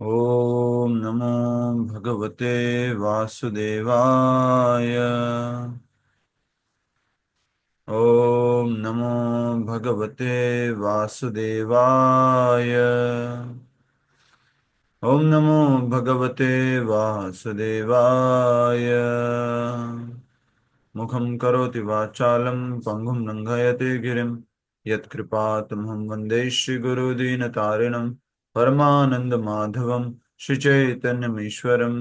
ओम नमो भगवते वासुदेवाय। ओम नमो भगवते वासुदेवाय। ओम नमो भगवते वासुदेवाय। मुखं करोति वाचालं पंगुं लंघयते गिरिं यत्कृपातमहं वन्दे श्रीगुरुदीनतारिणं परमानन्दमाधवं श्रीचैतन्यमीश्वरम्।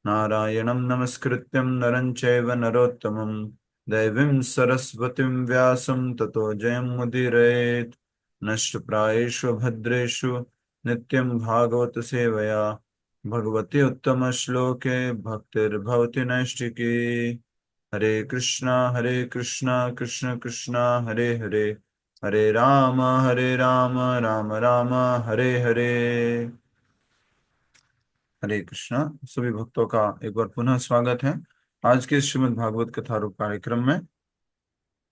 नारायणं नमस्कृत्यं नरं चैव नरोत्तमं दैवीं सरस्वतीं व्यासं ततो जयमुदीरयेत्। नष्टप्रायेषु भद्रेषु नित्यं भागवत सेवया भगवती उत्तमश्लोके भक्तिर्भवति नैष्टिकी। हरे कृष्णा कृष्ण कृष्णा हरे हरे, हरे राम राम राम हरे हरे। हरे कृष्णा। सभी भक्तों का एक बार पुनः स्वागत है आज के श्रीमद् भागवत कथा रूप कार्यक्रम में।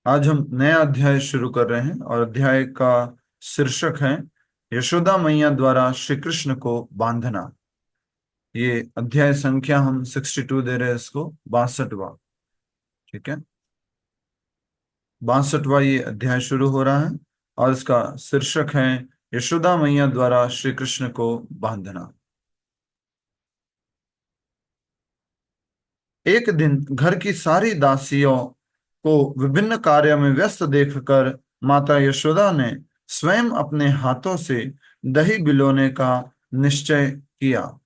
आज हम नया अध्याय शुरू कर रहे हैं और अध्याय का शीर्षक है यशोदा मैया द्वारा श्री कृष्ण को बांधना। ये अध्याय संख्या हम 62 दे रहे हैं इसको, 62वां। ठीक है, 62वां ये अध्याय शुरू हो रहा है और इसका शीर्षक है यशोदा मैया द्वारा श्री कृष्ण को बांधना। एक दिन घर की सारी दासियों को विभिन्न कार्य में व्यस्त देखकर माता यशोदा ने स्वयं अपने हाथों से दही बिलोने का निश्चय किया।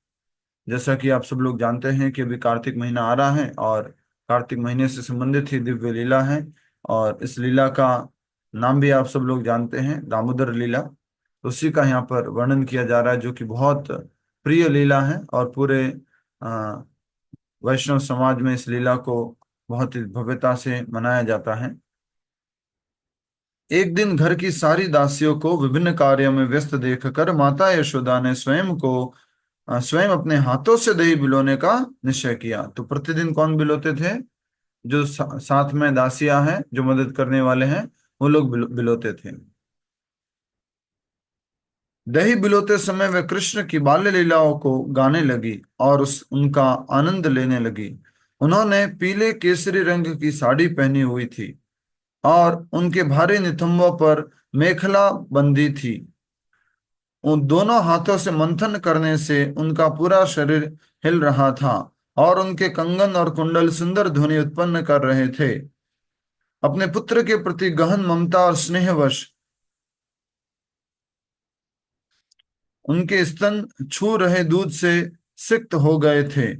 जैसा कि आप सब लोग जानते हैं कि अभी कार्तिक महीना आ रहा है और कार्तिक महीने से संबंधित ही दिव्य लीला है। और इस लीला का नाम भी आप सब लोग जानते हैं, दामोदर लीला। उसी का यहाँ पर वर्णन किया जा रहा है, जो कि बहुत प्रिय लीला है और पूरे वैष्णव समाज में इस लीला को बहुत ही भव्यता से मनाया जाता है। एक दिन घर की सारी दासियों को विभिन्न कार्यों में व्यस्त देखकर माता यशोदा ने स्वयं अपने हाथों से दही बिलोने का निश्चय किया। तो प्रतिदिन कौन बिलोते थे? जो साथ में दासियां हैं, जो मदद करने वाले हैं, वो लोग बिलोते थे। दही बिलोते समय वे कृष्ण की बाल्य लीलाओं को गाने लगी और उस उनका आनंद लेने लगी। उन्होंने पीले केसरी रंग की साड़ी पहनी हुई थी और उनके भारी नितंबों पर मेखला बंदी थी। उन दोनों हाथों से मंथन करने से उनका पूरा शरीर हिल रहा था और उनके कंगन और कुंडल सुंदर ध्वनि उत्पन्न कर रहे थे। अपने पुत्र के प्रति गहन ममता और स्नेहवश उनके स्तन छू रहे दूध से सिक्त हो गए थे।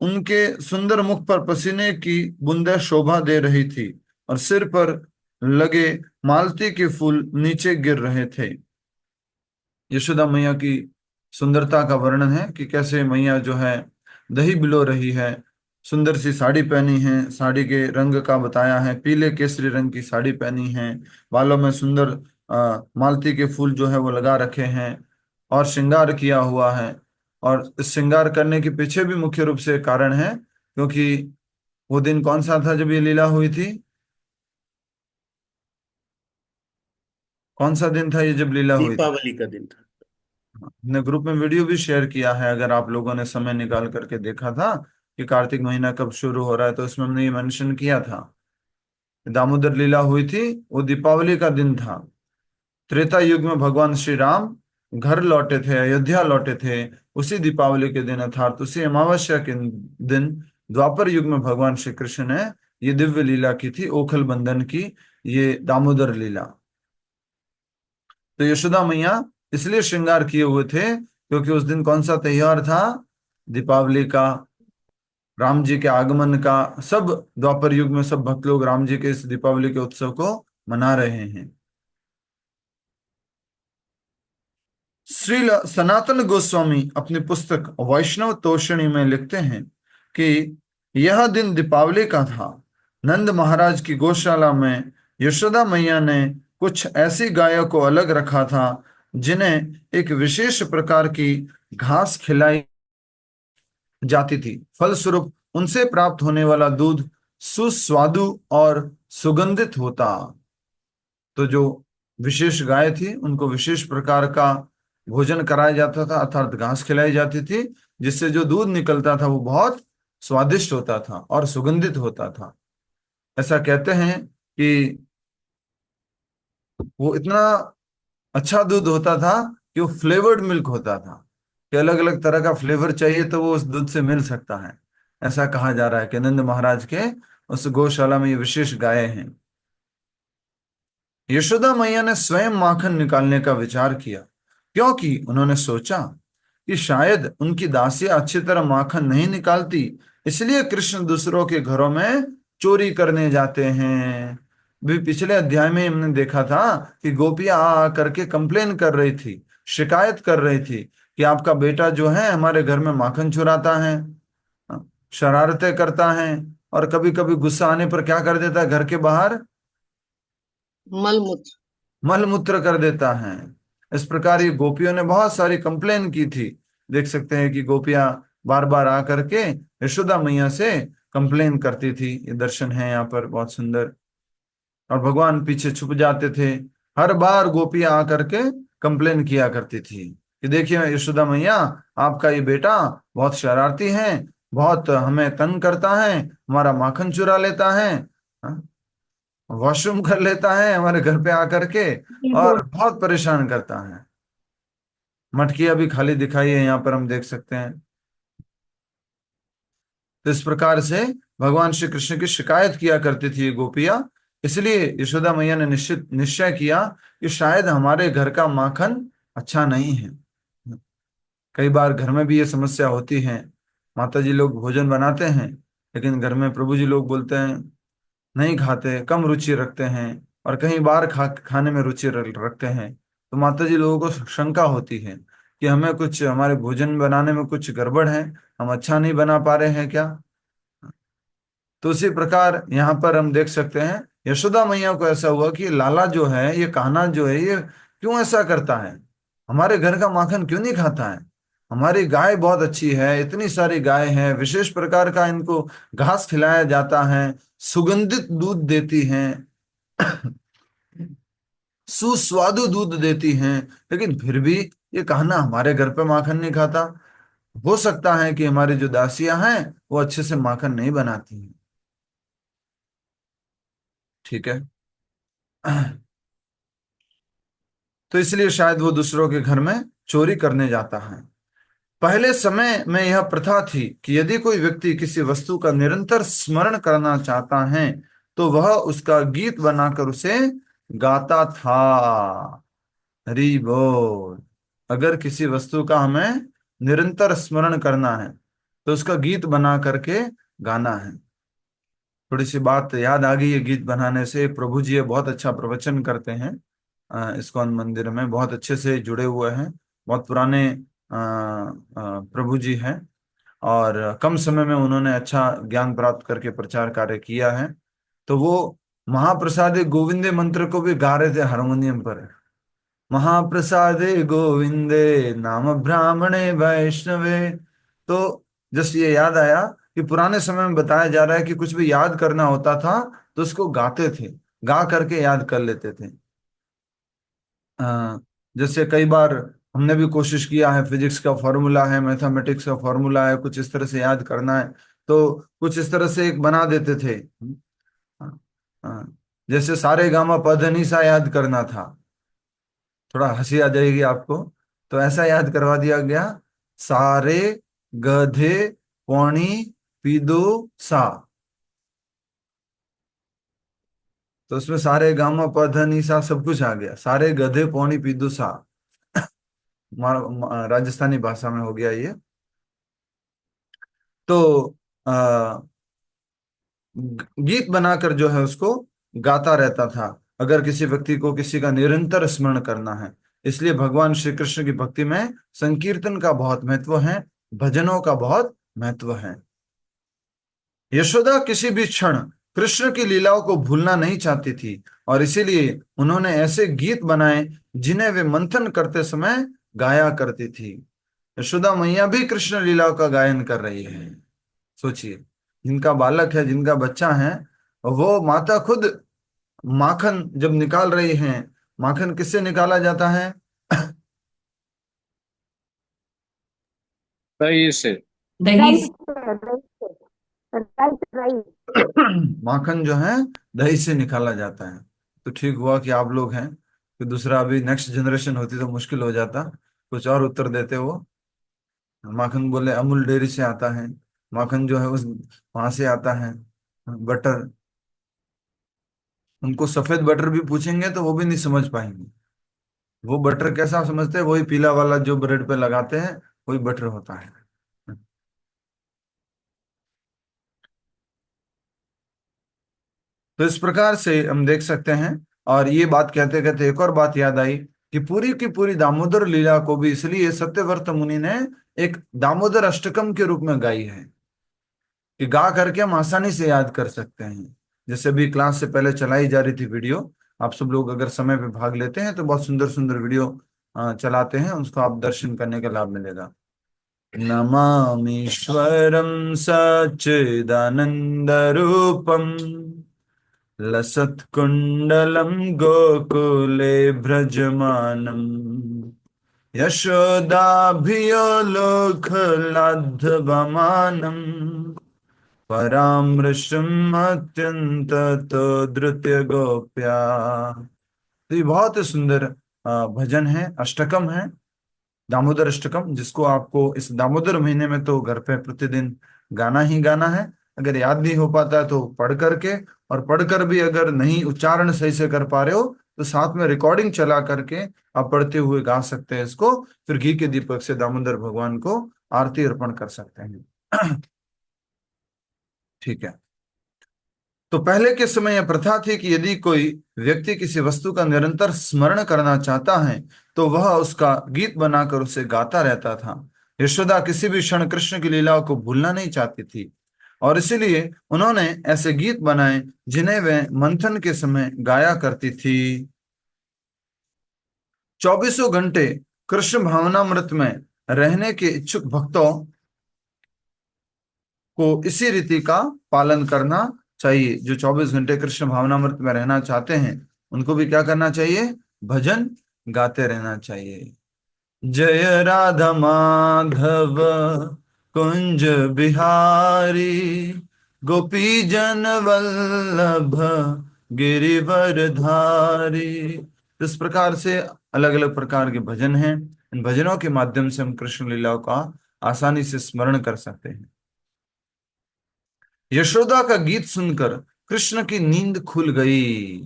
उनके सुंदर मुख पर पसीने की बूंदें शोभा दे रही थी और सिर पर लगे मालती के फूल नीचे गिर रहे थे। यशोदा मैया की सुंदरता का वर्णन है कि कैसे मैया जो है दही बिलो रही है। सुंदर सी साड़ी पहनी है, साड़ी के रंग का बताया है, पीले केसरी रंग की साड़ी पहनी है। बालों में सुंदर मालती के फूल जो है वो लगा रखे हैं और श्रृंगार किया हुआ है। और इस श्रृंगार करने के पीछे भी मुख्य रूप से कारण है, क्योंकि वो दिन कौन सा था जब ये लीला हुई थी? कौन सा दिन था ये जब लीला हुई थी? दीपावली का दिन था। हमने ग्रुप में वीडियो भी शेयर किया है, अगर आप लोगों ने समय निकाल करके देखा था कि कार्तिक महीना कब शुरू हो रहा है, तो इसमें हमने ये मेंशन किया था। दामोदर लीला हुई थी, वो दीपावली का दिन था। त्रेता युग में भगवान श्री राम घर लौटे थे, अयोध्या लौटे थे, उसी दीपावली के दिन अर्थात उसी अमावस्या के दिन द्वापर युग में भगवान श्री कृष्ण ने ये दिव्य लीला की थी, ओखल बंधन की, ये दामोदर लीला। तो यशोदा मैया इसलिए श्रृंगार किए हुए थे क्योंकि उस दिन कौन सा त्योहार था? दीपावली का, राम जी के आगमन का। सब द्वापर युग में सब भक्त लोग राम जी के इस दीपावली के उत्सव को मना रहे हैं। श्री सनातन गोस्वामी अपनी पुस्तक वैष्णव तोषणी में लिखते हैं कि यह दिन दीपावली का था। नंद महाराज की गौशाला में यशोदा मैया ने कुछ ऐसी गायों को अलग रखा था जिन्हें एक विशेष प्रकार की घास खिलाई जाती थी। फलस्वरूप उनसे प्राप्त होने वाला दूध सुस्वादु और सुगंधित होता। तो जो विशेष गाय थी उनको विशेष प्रकार का भोजन कराया जाता था, अर्थात घास खिलाई जाती थी, जिससे जो दूध निकलता था वो बहुत स्वादिष्ट होता था और सुगंधित होता था। ऐसा कहते हैं कि वो इतना अच्छा दूध होता था कि वो फ्लेवर्ड मिल्क होता था, कि अलग अलग तरह का फ्लेवर चाहिए तो वो उस दूध से मिल सकता है। ऐसा कहा जा रहा है कि नंद महाराज के उस गौशाला में ये विशेष गायें हैं। यशोदा मैया ने स्वयं माखन निकालने का विचार किया, क्योंकि उन्होंने सोचा कि शायद उनकी दासियां अच्छी तरह माखन नहीं निकालती, इसलिए कृष्ण दूसरों के घरों में चोरी करने जाते हैं। भी पिछले अध्याय में हमने देखा था कि गोपियां आ करके कंप्लेन कर रही थी, शिकायत कर रही थी कि आपका बेटा जो है हमारे घर में माखन चुराता है, शरारतें करता है, और कभी कभी गुस्सा आने पर क्या कर देता है, घर के बाहर मलमूत्र। मलमूत्र कर देता है। इस प्रकार ये गोपियों ने बहुत सारी कंप्लेन की थी। देख सकते हैं कि गोपियां बार बार आकर के यशोदा मैया से कंप्लेन करती थी। ये दर्शन है यहाँ पर बहुत सुंदर। और भगवान पीछे छुप जाते थे। हर बार गोपियां आकर के कंप्लेन किया करती थी कि देखिए यशोदा मैया, आपका ये बेटा बहुत शरारती है, बहुत हमें तंग करता है, हमारा माखन चुरा लेता है, वॉशरूम कर लेता है हमारे घर पे आकर के, बिल्कुल। और बहुत परेशान करता है। मटकी अभी खाली दिखाई है यहाँ पर, हम देख सकते हैं। तो इस प्रकार से भगवान श्री कृष्ण की शिकायत किया करती थी ये गोपियां। इसलिए यशोदा मैया ने निश्चित निश्चय किया कि शायद हमारे घर का माखन अच्छा नहीं है। कई बार घर में भी ये समस्या होती है। माता जी लोग भोजन बनाते हैं, लेकिन घर में प्रभु जी लोग बोलते हैं नहीं खाते, कम रुचि रखते हैं, और कहीं बाहर खाने में रुचि रखते हैं। तो माता जी लोगों को शंका होती है कि हमें कुछ, हमारे भोजन बनाने में कुछ गड़बड़ है, हम अच्छा नहीं बना पा रहे हैं क्या। तो उसी प्रकार यहाँ पर हम देख सकते हैं यशोदा मैया को ऐसा हुआ कि लाला जो है, ये कान्हा जो है, ये क्यों ऐसा करता है, हमारे घर का माखन क्यों नहीं खाता है। हमारी गाय बहुत अच्छी है, इतनी सारी गाय हैं, विशेष प्रकार का इनको घास खिलाया जाता है, सुगंधित दूध देती हैं, सुस्वादु दूध देती हैं, लेकिन फिर भी ये कान्हा हमारे घर पे माखन नहीं खाता। हो सकता है कि हमारी जो दासियां हैं वो अच्छे से माखन नहीं बनाती हैं। ठीक है। तो इसलिए शायद वो दूसरों के घर में चोरी करने जाता है। पहले समय में यह प्रथा थी कि यदि कोई व्यक्ति किसी वस्तु का निरंतर स्मरण करना चाहता है तो वह उसका गीत बनाकर उसे गाता था। हरि बोल। अगर किसी वस्तु का हमें निरंतर स्मरण करना है तो उसका गीत बना करके गाना है। थोड़ी सी बात याद आ गई है गीत बनाने से। प्रभु जी ये बहुत अच्छा प्रवचन करते हैं, इस्कॉन मंदिर में बहुत अच्छे से जुड़े हुए हैं। बहुत पुराने प्रभु जी हैं, और कम समय में उन्होंने अच्छा ज्ञान प्राप्त करके प्रचार कार्य किया है। तो वो महाप्रसादे गोविंदे मंत्र को भी गा रहे थे हारमोनियम पर। महाप्रसादे गोविंदे नाम ब्राह्मणे वैष्णवे। तो जस्ट ये याद आया कि पुराने समय में बताया जा रहा है कि कुछ भी याद करना होता था तो उसको गाते थे, गा करके याद कर लेते थे। अ, जैसे कई बार हमने भी कोशिश किया है, फिजिक्स का फॉर्मूला है, मैथमेटिक्स का फॉर्मूला है, कुछ इस तरह से याद करना है, तो कुछ इस तरह से एक बना देते थे। हाँ, हाँ, जैसे सारे गामा पधनी सा याद करना था। थोड़ा हंसी आ जाएगी आपको, तो ऐसा याद करवा दिया गया, सारे गधे पौनी पीदो सा। तो उसमें सारे गामा पधनी सा सब कुछ आ गया, सारे गधे पौनी पीदो सा। राजस्थानी भाषा में हो गया ये। तो आ, गीत बनाकर जो है उसको गाता रहता था, अगर किसी व्यक्ति को किसी का निरंतर स्मरण करना है। इसलिए भगवान श्री कृष्ण की भक्ति में संकीर्तन का बहुत महत्व है, भजनों का बहुत महत्व है। यशोदा किसी भी क्षण कृष्ण की लीलाओं को भूलना नहीं चाहती थी, और इसीलिए उन्होंने ऐसे गीत बनाए जिन्हें वे मंथन करते समय गाया करती थी। यशोदा मैया भी कृष्ण लीलाओं का गायन कर रही है। सोचिए, जिनका बालक है, जिनका बच्चा है, वो माता खुद माखन जब निकाल रही हैं। माखन किससे निकाला जाता है? दही से। दही राइट से। Right right. माखन जो है दही से निकाला जाता है। तो ठीक हुआ कि आप लोग हैं, कि दूसरा अभी नेक्स्ट जनरेशन होती तो मुश्किल हो जाता, कुछ और उत्तर देते वो। माखन बोले अमूल डेयरी से आता है, माखन जो है उस वहां से आता है। बटर, उनको सफेद बटर भी पूछेंगे तो वो भी नहीं समझ पाएंगे। वो बटर कैसा समझते हैं, वही पीला वाला जो ब्रेड पे लगाते हैं, वही बटर होता है। तो इस प्रकार से हम देख सकते हैं। और ये बात कहते कहते एक और बात याद आई, कि पूरी की पूरी दामोदर लीला को भी इसलिए सत्यव्रत मुनि ने एक दामोदर अष्टकम के रूप में गाई है, कि गा करके हम आसानी से याद कर सकते हैं। जैसे भी क्लास से पहले चलाई जा रही थी वीडियो, आप सब लोग अगर समय पे भाग लेते हैं तो बहुत सुंदर सुंदर वीडियो चलाते हैं, उसको आप दर्शन करने का लाभ मिलेगा। नमामीश्वरं सच्चिदानंद रूपम लसत्कुण्डलं गोकुले भ्रजमानम् यशोदाभियोलोकलाद्धवमानम् परामृशम् अत्यन्ततो धृत्य गोप्या। तो ये बहुत ही सुंदर भजन है, अष्टकम है, दामोदर अष्टकम, जिसको आपको इस दामोदर महीने में तो घर पे प्रतिदिन गाना ही गाना है। अगर याद नहीं हो पाता है तो पढ़ करके, और पढ़कर भी अगर नहीं उच्चारण सही से कर पा रहे हो तो साथ में रिकॉर्डिंग चला करके आप पढ़ते हुए गा सकते हैं इसको। फिर घी के दीपक से दामोदर भगवान को आरती अर्पण कर सकते हैं। ठीक है। तो पहले के समय यह प्रथा थी कि यदि कोई व्यक्ति किसी वस्तु का निरंतर स्मरण करना चाहता है तो वह उसका गीत बनाकर उसे गाता रहता था। यशोदा किसी भी क्षण कृष्ण की लीलाओं को भूलना नहीं चाहती थी, और इसीलिए उन्होंने ऐसे गीत बनाए जिन्हें वे मंथन के समय गाया करती थी। चौबीसों घंटे कृष्ण भावनामृत में रहने के इच्छुक भक्तों को इसी रीति का पालन करना चाहिए। जो 24 घंटे कृष्ण भावनामृत में रहना चाहते हैं उनको भी क्या करना चाहिए, भजन गाते रहना चाहिए। जय राधा माधव कुंज बिहारी, गोपी जन वल्लभ गिरिवर धारी। इस प्रकार से अलग अलग प्रकार के भजन हैं। इन भजनों के माध्यम से हम कृष्ण लीलाओं का आसानी से स्मरण कर सकते हैं। यशोदा का गीत सुनकर कृष्ण की नींद खुल गई।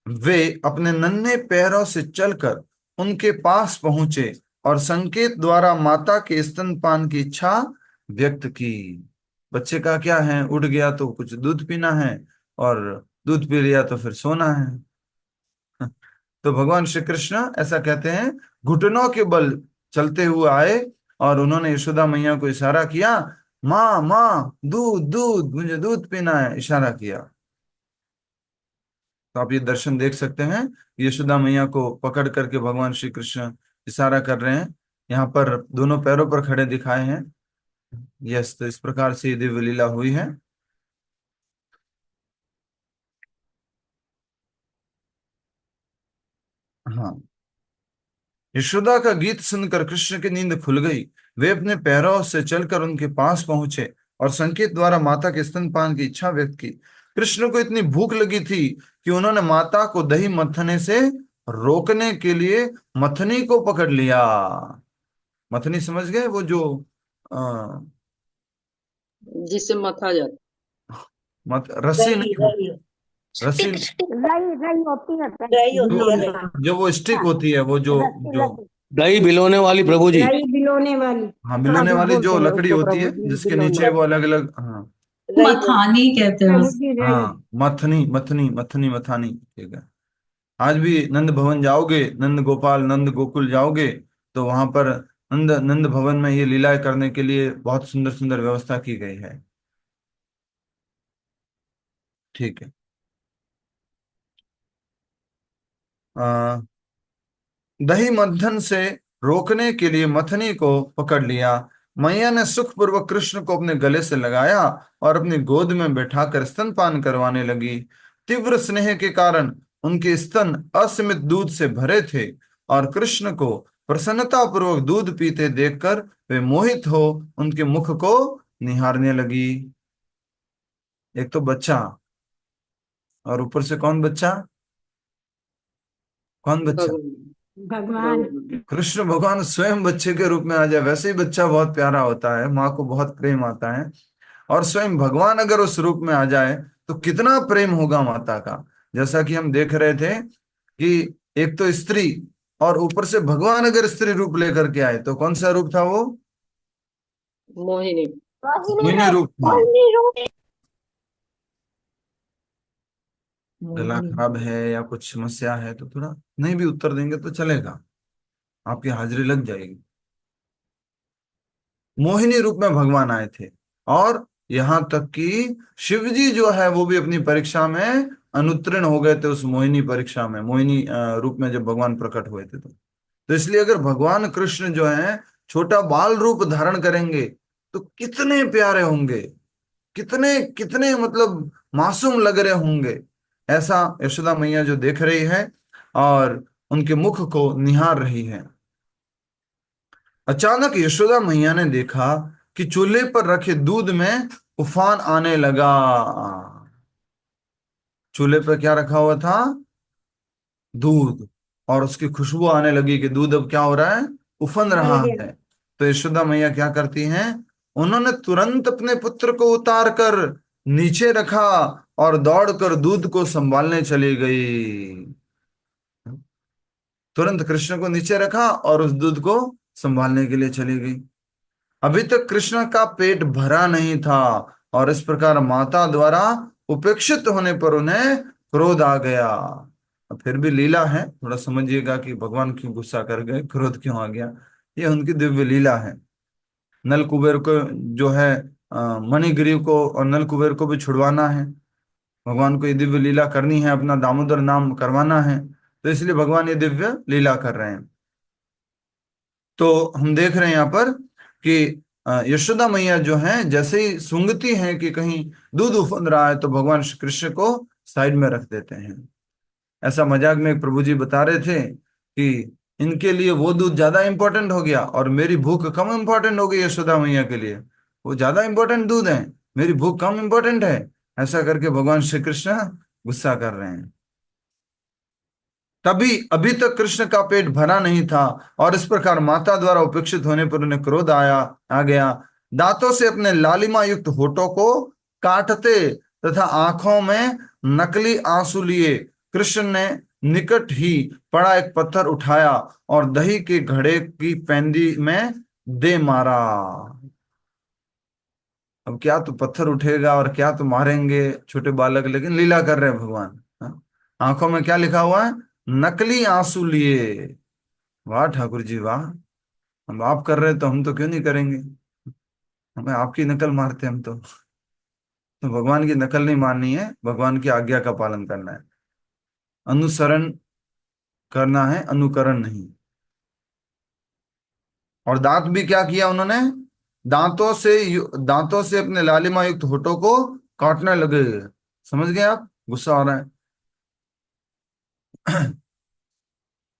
वे अपने नन्हे पैरों से चलकर उनके पास पहुंचे और संकेत द्वारा माता के स्तनपान की इच्छा व्यक्त की। बच्चे का क्या है, उठ गया तो कुछ दूध पीना है, और दूध पी लिया तो फिर सोना है। तो भगवान श्री कृष्ण ऐसा कहते हैं, घुटनों के बल चलते हुए आए, और उन्होंने यशोदा मैया को इशारा किया, माँ माँ दूध दूध, मुझे दूध पीना है, इशारा किया। तो आप ये दर्शन देख सकते हैं, यशोदा मैया को पकड़ करके भगवान श्री कृष्ण इशारा कर रहे हैं। यहाँ पर दोनों पैरों पर खड़े दिखाए हैं। यस, तो इस प्रकार से ये दिव्य लीला हुई है। हाँ, यशोदा का गीत सुनकर कृष्ण की नींद खुल गई। वे अपने पैरों से चलकर उनके पास पहुंचे और संकेत द्वारा माता के स्तनपान की इच्छा व्यक्त की। कृष्ण को इतनी भूख लगी थी कि उन्होंने माता को दही मथने से रोकने के लिए मथनी को पकड़ लिया। मथनी समझ गए, वो जो आ, जिससे मथा जाता। मत रस्सी रही नहीं, रही रस्सी स्टिक स्टिक रही रही होती है, रही रही होती है जो, रही। हाँ जो वो स्टिक हाँ, होती है, वो जो रस्सी जो रस्सी। दही भिलोने वाली प्रभु जी। रही बिलोने वाली। हाँ, हाँ बिलोने जी, वाली बोलते जो हैं लकड़ी उसको होती है, प्रभु जी, जिसके नीचे बिलोने। वो अलग अलग, हाँ। रही बोल। मथानी कहते हैं प्रभु उसे। जी रही। हाँ, मथनी मथनी मथनी मथानी, ठीक है। आज भी नंद भवन जाओगे, नंद गोपाल नंद गोकुल जाओगे, तो वहां पर नंद नंद भवन में ये लीलाएं करने के लिए बहुत सुंदर सुंदर व्यवस्था की गई है। ठीक है। आ, दही मंथन से रोकने के लिए मथनी को पकड़ लिया। मैया ने सुखपूर्वक कृष्ण को अपने गले से लगाया और अपनी गोद में बैठाकर स्तनपान करवाने लगी। तीव्र स्नेह के कारण उनके स्तन असीमित दूध से भरे थे, और कृष्ण को प्रसन्नता पूर्वक दूध पीते देखकर वे मोहित हो उनके मुख को निहारने लगी। एक तो बच्चा, और ऊपर से कौन बच्चा? कौन बच्चा? भगवान भगवान। भगवान कृष्ण भगवान स्वयं बच्चे के रूप में आ जाए। वैसे ही बच्चा बहुत प्यारा होता है, माँ को बहुत प्रेम आता है, और स्वयं भगवान अगर उस रूप में आ जाए तो कितना प्रेम होगा माता का। जैसा कि हम देख रहे थे कि एक तो स्त्री, और ऊपर से भगवान अगर स्त्री रूप लेकर के आए तो कौन सा रूप था वो? मोहिनी। मोहिनी मोहिनी रूप, रूप था। मोहिनी रूप। गला मोहिनी। खराब है या कुछ समस्या है तो थोड़ा नहीं भी उत्तर देंगे तो चलेगा, आपकी हाजिरी लग जाएगी। मोहिनी रूप में भगवान आए थे, और यहां तक कि शिव जी जो है वो भी अपनी परीक्षा में अनुत्तीर्ण हो गए थे, उस मोहिनी परीक्षा में, मोहिनी रूप में जब भगवान प्रकट हुए थे। तो इसलिए अगर भगवान कृष्ण जो है छोटा बाल रूप धारण करेंगे तो कितने प्यारे होंगे, कितने कितने मतलब मासूम लग रहे होंगे। ऐसा यशोदा मैया जो देख रही है और उनके मुख को निहार रही है। अचानक यशोदा मैया ने देखा कि चूल्हे पर रखे दूध में उफान आने लगा। चूल्हे पर क्या रखा हुआ था? दूध। और उसकी खुशबू आने लगी कि दूध अब क्या हो रहा है? उफन उबल रहा गया। है। तो यशोदा मैया क्या करती हैं? उन्होंने तुरंत अपने पुत्र को उतार कर नीचे रखा और दौड़कर दूध को संभालने चली गई। तुरंत कृष्ण को नीचे रखा और उस दूध को संभालने के लिए चली गई। अभी तक कृष्ण का पेट भरा नहीं था, और इस प्रकार माता द्वारा उपेक्षित होने पर उन्हें क्रोध आ गया। अब फिर भी लीला है, थोड़ा समझिएगा कि भगवान क्यों गुस्सा कर गए, क्रोध क्यों आ गया। ये उनकी दिव्य लीला है। नल कुबेर को जो है मणिग्रीव को और नल कुबेर को भी छुड़वाना है। भगवान को ये दिव्य लीला करनी है, अपना दामोदर नाम करवाना है, तो इसलिए भगवान ये दिव्य लीला कर रहे हैं। तो हम देख रहे हैं यहाँ पर कि यशोदा मैया जो है जैसे ही सूंघती हैं कि कहीं दूध उफन रहा है तो भगवान श्री कृष्ण को साइड में रख देते हैं। ऐसा मजाक में एक प्रभु जी बता रहे थे कि इनके लिए वो दूध ज्यादा इंपॉर्टेंट हो गया और मेरी भूख कम इंपॉर्टेंट हो गई। यशोदा मैया के लिए वो ज्यादा इंपॉर्टेंट दूध है, मेरी भूख कम इंपॉर्टेंट है। ऐसा करके भगवान श्री कृष्ण गुस्सा कर रहे हैं। तभी अभी तक कृष्ण का पेट भरा नहीं था, और इस प्रकार माता द्वारा उपेक्षित होने पर उन्हें क्रोध आ गया। दांतों से अपने लालिमा युक्त होठों को काटते तथा आंखों में नकली आंसू लिए कृष्ण ने निकट ही पड़ा एक पत्थर उठाया और दही के घड़े की पेंदी में दे मारा। अब क्या तो पत्थर उठेगा और क्या तो मारेंगे छोटे बालक, लेकिन लीला कर रहे हैं भगवान। हाँ? आंखों में क्या लिखा हुआ है? नकली आंसू लिए। वाह ठाकुर जी वाह, हम आप कर रहे हैं तो हम तो क्यों नहीं करेंगे। हमें आपकी नकल मारते हम तो भगवान की नकल नहीं माननी है, भगवान की आज्ञा का पालन करना है, अनुसरण करना है, अनुकरण नहीं। और दांत भी क्या किया उन्होंने? दांतों से अपने लालिमा युक्त होठों को काटने लगे। समझ गए आप? गुस्सा आ रहा है।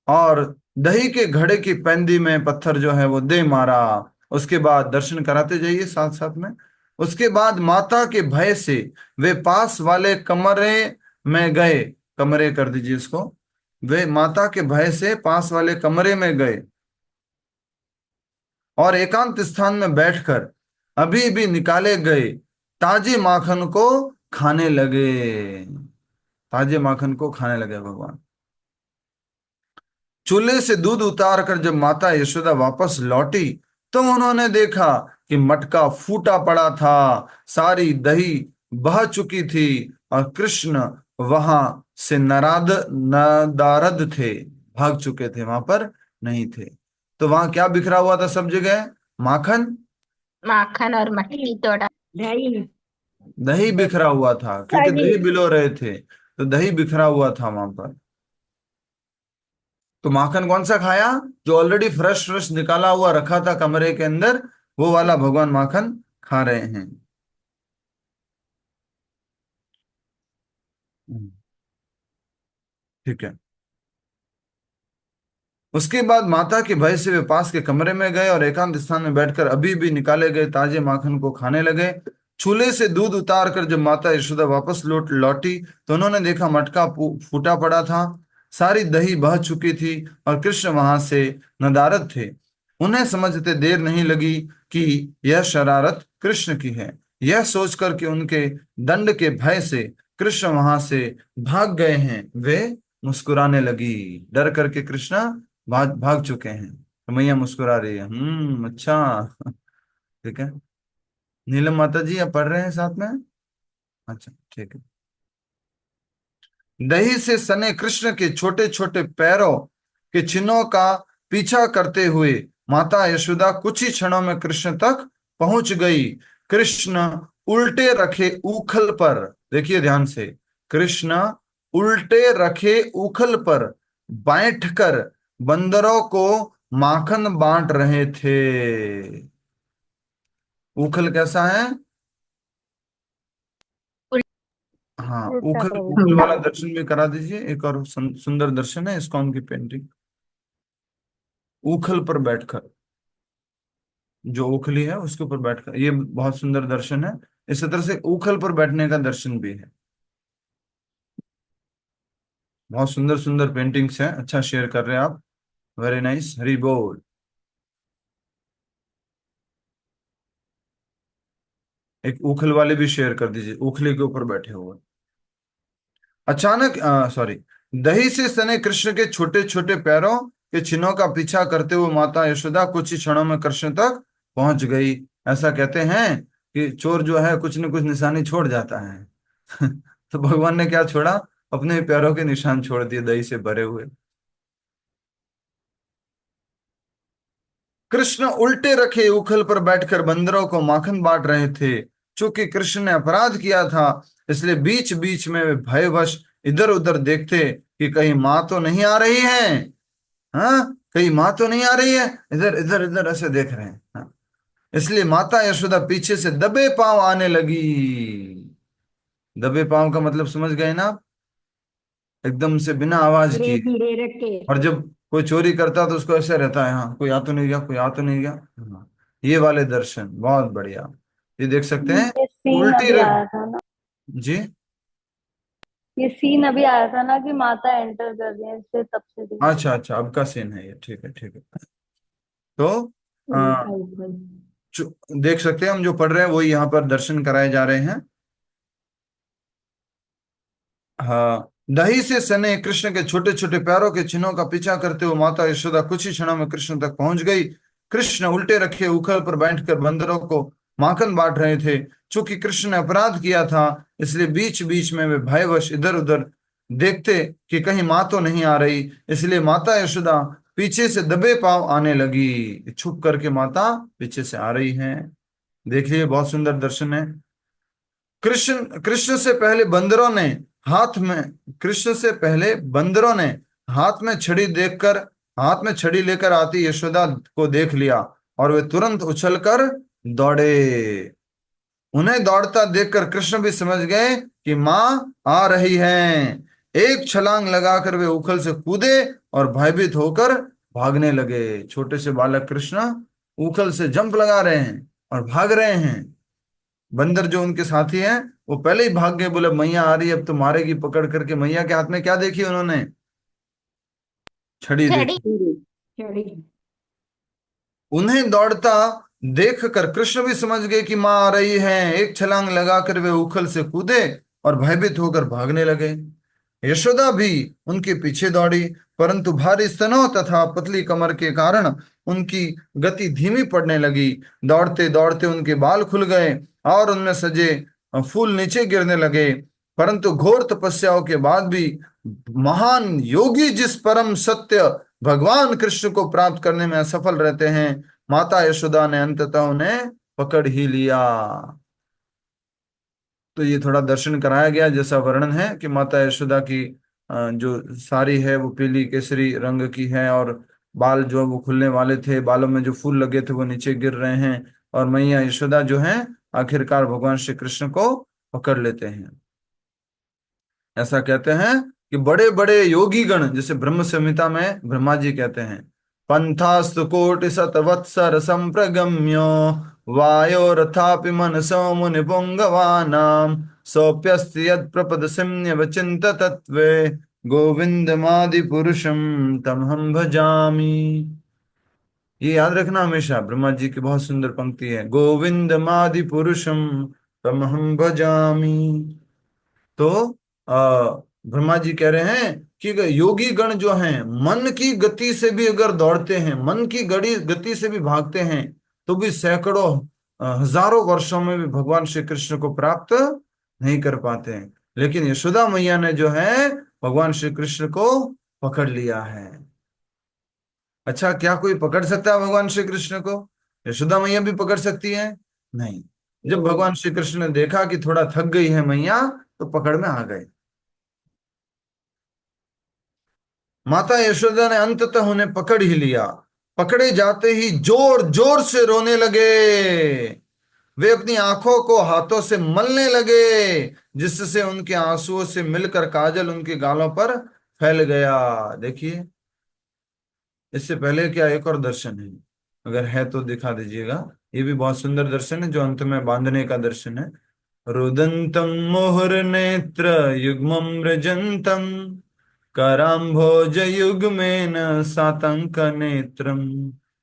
और दही के घड़े की पेंदी में पत्थर जो है वो दे मारा। उसके बाद दर्शन कराते जाइए साथ साथ में। उसके बाद माता के भय से वे पास वाले कमरे में गए। कमरे कर दीजिए इसको। वे माता के भय से पास वाले कमरे में गए और एकांत स्थान में बैठकर अभी भी निकाले गए ताजे माखन को खाने लगे। ताजे माखन को खाने लगे भगवान। चूल्हे से दूध उतार कर जब माता यशोदा वापस लौटी तो उन्होंने देखा कि मटका फूटा पड़ा था, सारी दही बह चुकी थी, और कृष्ण वहां से नदारद थे, भाग चुके थे, वहां पर नहीं थे। तो वहां क्या बिखरा हुआ था सब जगह? माखन, माखन और मट्टी तोड़ा। दही। दही बिखरा हुआ था, क्योंकि दही। दही बिलो रहे थे तो दही बिखरा हुआ था वहां पर। तो माखन कौन सा खाया? जो ऑलरेडी फ्रेश फ्रेश निकाला हुआ रखा था कमरे के अंदर, वो वाला भगवान माखन खा रहे हैं। ठीक है। उसके बाद माता के भय से वे पास के कमरे में गए और एकांत स्थान में बैठकर अभी भी निकाले गए ताजे माखन को खाने लगे। चूल्हे से दूध उतार कर जब माता यशोदा वापस लौटी तो उन्होंने देखा मटका फूटा पड़ा था, सारी दही बह चुकी थी और कृष्ण वहां से नदारद थे। उन्हें समझते देर नहीं लगी कि यह शरारत कृष्ण की है। यह सोचकर कि उनके दंड के भय से कृष्ण वहां से भाग गए हैं, वे मुस्कुराने लगी। डर करके कृष्ण भाग भाग चुके हैं तो मैया मुस्कुरा रही है। अच्छा। ठीक है। नीलम माता जी आप पढ़ रहे हैं साथ में? अच्छा ठीक है। दही से सने कृष्ण के छोटे छोटे पैरों के चिन्हों का पीछा करते हुए माता यशोदा कुछ ही क्षणों में कृष्ण तक पहुंच गई। कृष्ण उल्टे रखे उखल पर, देखिए ध्यान से, कृष्ण उल्टे रखे उखल पर बैठकर बंदरों को माखन बांट रहे थे। उखल कैसा है? हाँ, उल्टा उखल प्रभु। उखल वाला दर्शन भी करा दीजिए। एक और सुंदर दर्शन है इसको उनकी पेंटिंग, उखल पर बैठकर, जो उखली है उसके ऊपर बैठकर, ये बहुत सुंदर दर्शन है। इसी तरह से उखल पर बैठने का दर्शन भी है। बहुत सुंदर सुंदर पेंटिंग्स हैं। अच्छा शेयर कर रहे हैं आप, वेरी नाइस, हरी बोल। एक उखल वाले भी शेयर कर दीजिए, उखली के ऊपर बैठे हुए। अचानक सॉरी, दही से सने कृष्ण के छोटे छोटे पैरों के चिन्हों का पीछा करते हुए माता यशोदा कुछ ही क्षणों में कृष्ण तक पहुंच गई। ऐसा कहते हैं कि चोर जो है कुछ न कुछ निशानी छोड़ जाता है। तो भगवान ने क्या छोड़ा? अपने पैरों के निशान छोड़ दिए दही से भरे हुए। कृष्ण उल्टे रखे उखल पर बैठकर बंदरों को माखन बांट रहे थे। चूंकि कृष्ण ने अपराध किया था, इसलिए बीच बीच में वे भयवश इधर उधर देखते कि कहीं माँ तो नहीं आ रही है। हाँ, कहीं माँ तो नहीं आ रही है, इधर इधर इधर ऐसे देख रहे हैं। हाँ। इसलिए माता यशोदा पीछे से दबे पांव आने लगी। दबे पांव का मतलब समझ गए ना आप? एकदम से बिना आवाज धीरे किए। धीरे रखे। और जब कोई चोरी करता तो उसको ऐसे रहता है, हाँ कोई आ तो नहीं गया, कोई आ तो नहीं गया। हाँ, ये वाले दर्शन बहुत बढ़िया। ये देख सकते हैं। ये सीन उल्टी अभी रख आया था ना, जी। ये सीन अभी आया था ना कि माता एंटर कर रही है, इसलिए तब से देख रही अच्छा अच्छा, अब का सीन है ये, ठीक है ठीक है। तो आ, उल्टा उखल। देख सकते हैं हम जो पढ़ रहे हैं वही यहाँ पर दर्शन कराए जा रहे हैं। हाँ, दही से सने कृष्ण के छोटे छोटे पैरों के चिन्हों का पीछा करते हुए माता यशोदा कुछ ही क्षणों में कृष्ण तक पहुंच गई। कृष्ण उल्टे रखे उखल पर बैठकर बंदरों को माखन बांट रहे थे। चूंकि कृष्ण ने अपराध किया था, इसलिए बीच बीच में वे भयवश इधर उधर देखते कि कहीं माँ तो नहीं आ रही। इसलिए माता यशोदा पीछे से दबे पांव आने लगी। छुप करके माता पीछे से आ रही हैं। देखिए बहुत सुंदर दर्शन है। कृष्ण कृष्ण से पहले बंदरों ने हाथ में कृष्ण से पहले बंदरों ने हाथ में छड़ी देखकर हाथ में छड़ी लेकर आती यशोदा को देख लिया और वे तुरंत उछलकर दौड़े। उन्हें दौड़ता देखकर कृष्ण भी समझ गए कि माँ आ रही हैं। एक छलांग लगाकर वे उखल से कूदे और भयभीत होकर भागने लगे। छोटे से बालक कृष्ण उखल से जंप लगा रहे हैं और भाग रहे हैं। बंदर जो उनके साथी हैं वो पहले ही भाग गए, बोले मैया आ रही है अब तो मारेगी पकड़ करके। मैया के हाथ में क्या देखी उन्होंने? छड़ी छड़ी। देखी। चढ़ी। उन्हें दौड़ता देखकर कृष्ण भी समझ गए कि माँ आ रही है। एक छलांग लगाकर वे उखल से कूदे और भयभीत होकर भागने लगे। यशोदा भी उनके पीछे दौड़ी, परंतु भारी स्तनों तथा पतली कमर के कारण उनकी गति धीमी पड़ने लगी। दौड़ते दौड़ते उनके बाल खुल गए और उनमें सजे फूल नीचे गिरने लगे। परंतु घोर तपस्याओं के बाद भी महान योगी जिस परम सत्य भगवान कृष्ण को प्राप्त करने में असफल रहते हैं, माता यशोदा ने अंततः उन्हें पकड़ ही लिया। तो ये थोड़ा दर्शन कराया गया, जैसा वर्णन है कि माता यशोदा की जो साड़ी है वो पीली केसरी रंग की है और बाल जो वो खुलने वाले थे, बालों में जो फूल लगे थे वो नीचे गिर रहे हैं और मैया यशोदा जो है आखिरकार भगवान श्री कृष्ण को पकड़ लेते हैं। ऐसा कहते हैं कि बड़े बड़े योगी गण, जैसे ब्रह्म संहिता में ब्रह्मा जी कहते हैं, पंथास्तु कोटि शतवत्सर संप्रगम्य वायोरथापि मनसो मुनि पुंगवानाम सोप्यस्ति यत् प्रपद विचिन्त तत्वे गोविंदमादि पुरुषम तमहं भजामि। ये याद रखना हमेशा, ब्रह्मा जी की बहुत सुंदर पंक्ति है, गोविंदमादि पुरुषम तमहं भजामि। तो ब्रह्मा जी कह रहे हैं कि योगी गण जो हैं मन की गति से भी अगर दौड़ते हैं, मन की गड़ी गति से भी भागते हैं, तो भी सैकड़ों हजारों वर्षों में भी भगवान श्री कृष्ण को प्राप्त नहीं कर पाते हैं। लेकिन यशोदा मैया ने जो है भगवान श्री कृष्ण को पकड़ लिया है। अच्छा, क्या कोई पकड़ सकता है भगवान श्री कृष्ण को? यशोदा मैया भी पकड़ सकती है? नहीं। जब भगवान श्री कृष्ण ने देखा कि थोड़ा थक गई है मैया, तो पकड़ में आ गए। माता यशोदा ने अंततः उन्हें पकड़ ही लिया। पकड़े जाते ही जोर जोर से रोने लगे। वे अपनी आंखों को हाथों से मलने लगे, जिससे उनके आंसुओं से मिलकर काजल उनके गालों पर फैल गया। देखिए, इससे पहले क्या एक और दर्शन है, अगर है तो दिखा दीजिएगा। ये भी बहुत सुंदर दर्शन है, जो अंत में बांधने का दर्शन है। रुदंतम मोहर नेत्र युग्मम रजंतम कराम्भोज युग्मेन सातंक नेत्रम।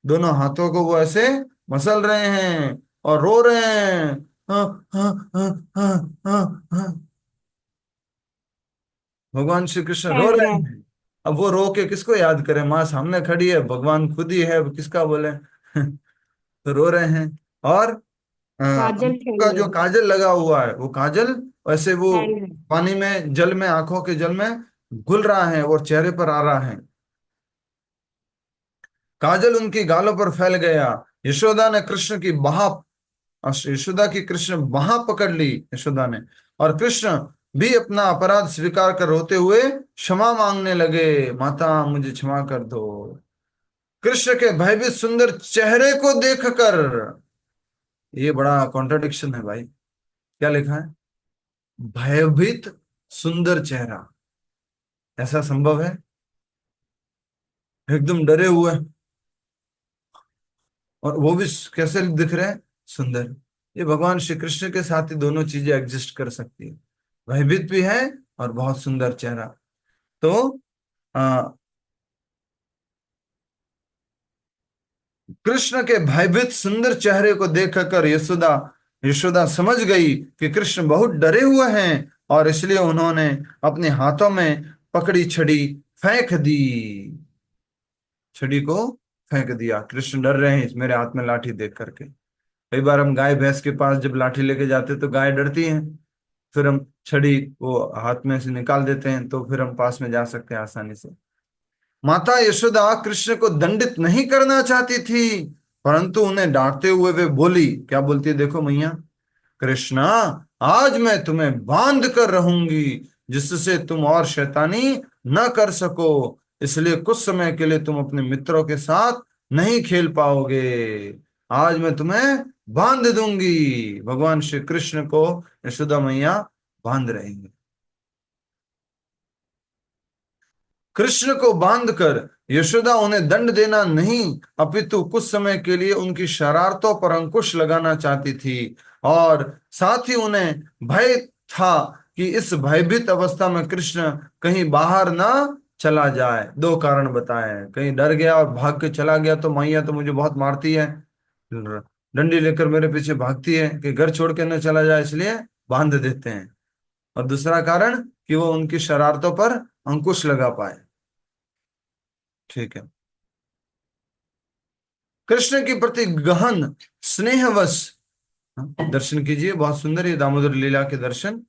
दोनों हाथों को वो ऐसे मसल रहे हैं और रो रहे हैं। हाँ, हाँ, हाँ, हाँ, हाँ, हाँ। भगवान श्री कृष्ण रो सही रहे है। हैं। अब वो रो के किसको याद करें? माँ सामने खड़ी है, भगवान खुद ही है, अब किसका बोले? तो रो रहे हैं। और काजल का चाहिए। जो काजल लगा हुआ है, वो काजल वैसे वो सही है। पानी में, जल में, आंखों के जल में घुल रहा है और चेहरे पर आ रहा है। काजल उनकी गालों पर फैल गया। यशोदा ने कृष्ण की बाह, यशोदा की कृष्ण बाह पकड़ ली यशोदा ने, और कृष्ण भी अपना अपराध स्वीकार कर रोते हुए क्षमा मांगने लगे, माता मुझे क्षमा कर दो। कृष्ण के भयभीत सुंदर चेहरे को देखकर, ये बड़ा कॉन्ट्रडिक्शन है भाई, क्या लिखा है? भयभीत सुंदर चेहरा, ऐसा संभव है? एकदम डरे हुए, और वो भी कैसे दिख रहे हैं? सुंदर। ये भगवान श्री कृष्ण के साथ ही दोनों चीजें एग्जिस्ट कर सकती है, भयभीत भी है और बहुत सुंदर चेहरा। तो आ, कृष्ण के भयभीत सुंदर चेहरे को देखकर यशोदा यशोदा समझ गई कि कृष्ण बहुत डरे हुए हैं, और इसलिए उन्होंने अपने हाथों में पकड़ी छड़ी फेंक दी। छड़ी को फेंक दिया। कृष्ण डर रहे हैं इस मेरे हाथ में लाठी देख करके। कई बार हम गाय भैंस के पास जब लाठी लेके जाते तो गाय डरती हैं, फिर हम छड़ी वो हाथ में से निकाल देते हैं, तो फिर हम पास में जा सकते हैं आसानी से। माता यशोदा कृष्ण को दंडित नहीं करना चाहती थी, परंतु उन्हें डांटते हुए वे बोली, क्या बोलती है देखो मैया, कृष्णा, आज मैं तुम्हें बांध कर रहूंगी, जिससे तुम और शैतानी न कर सको, इसलिए कुछ समय के लिए तुम अपने मित्रों के साथ नहीं खेल पाओगे। आज मैं तुम्हें बांध दूंगी। भगवान श्री कृष्ण को यशोदा मैया बांध रहेंगे। कृष्ण को बांधकर यशोदा उन्हें दंड देना नहीं, अपितु कुछ समय के लिए उनकी शरारतों पर अंकुश लगाना चाहती थी, और साथ ही उन्हें भय था कि इस भयभीत अवस्था में कृष्ण कहीं बाहर ना चला जाए। दो कारण बताए हैं, कहीं डर गया और भाग के चला गया तो मैया तो मुझे बहुत मारती है, डंडी लेकर मेरे पीछे भागती है, कि घर छोड़ के न चला जाए, इसलिए बांध देते हैं। और दूसरा कारण कि वो उनकी शरारतों पर अंकुश लगा पाए। ठीक है। कृष्ण के प्रति गहन स्नेहवश दर्शन कीजिए, बहुत सुंदर ये दामोदर लीला के दर्शन,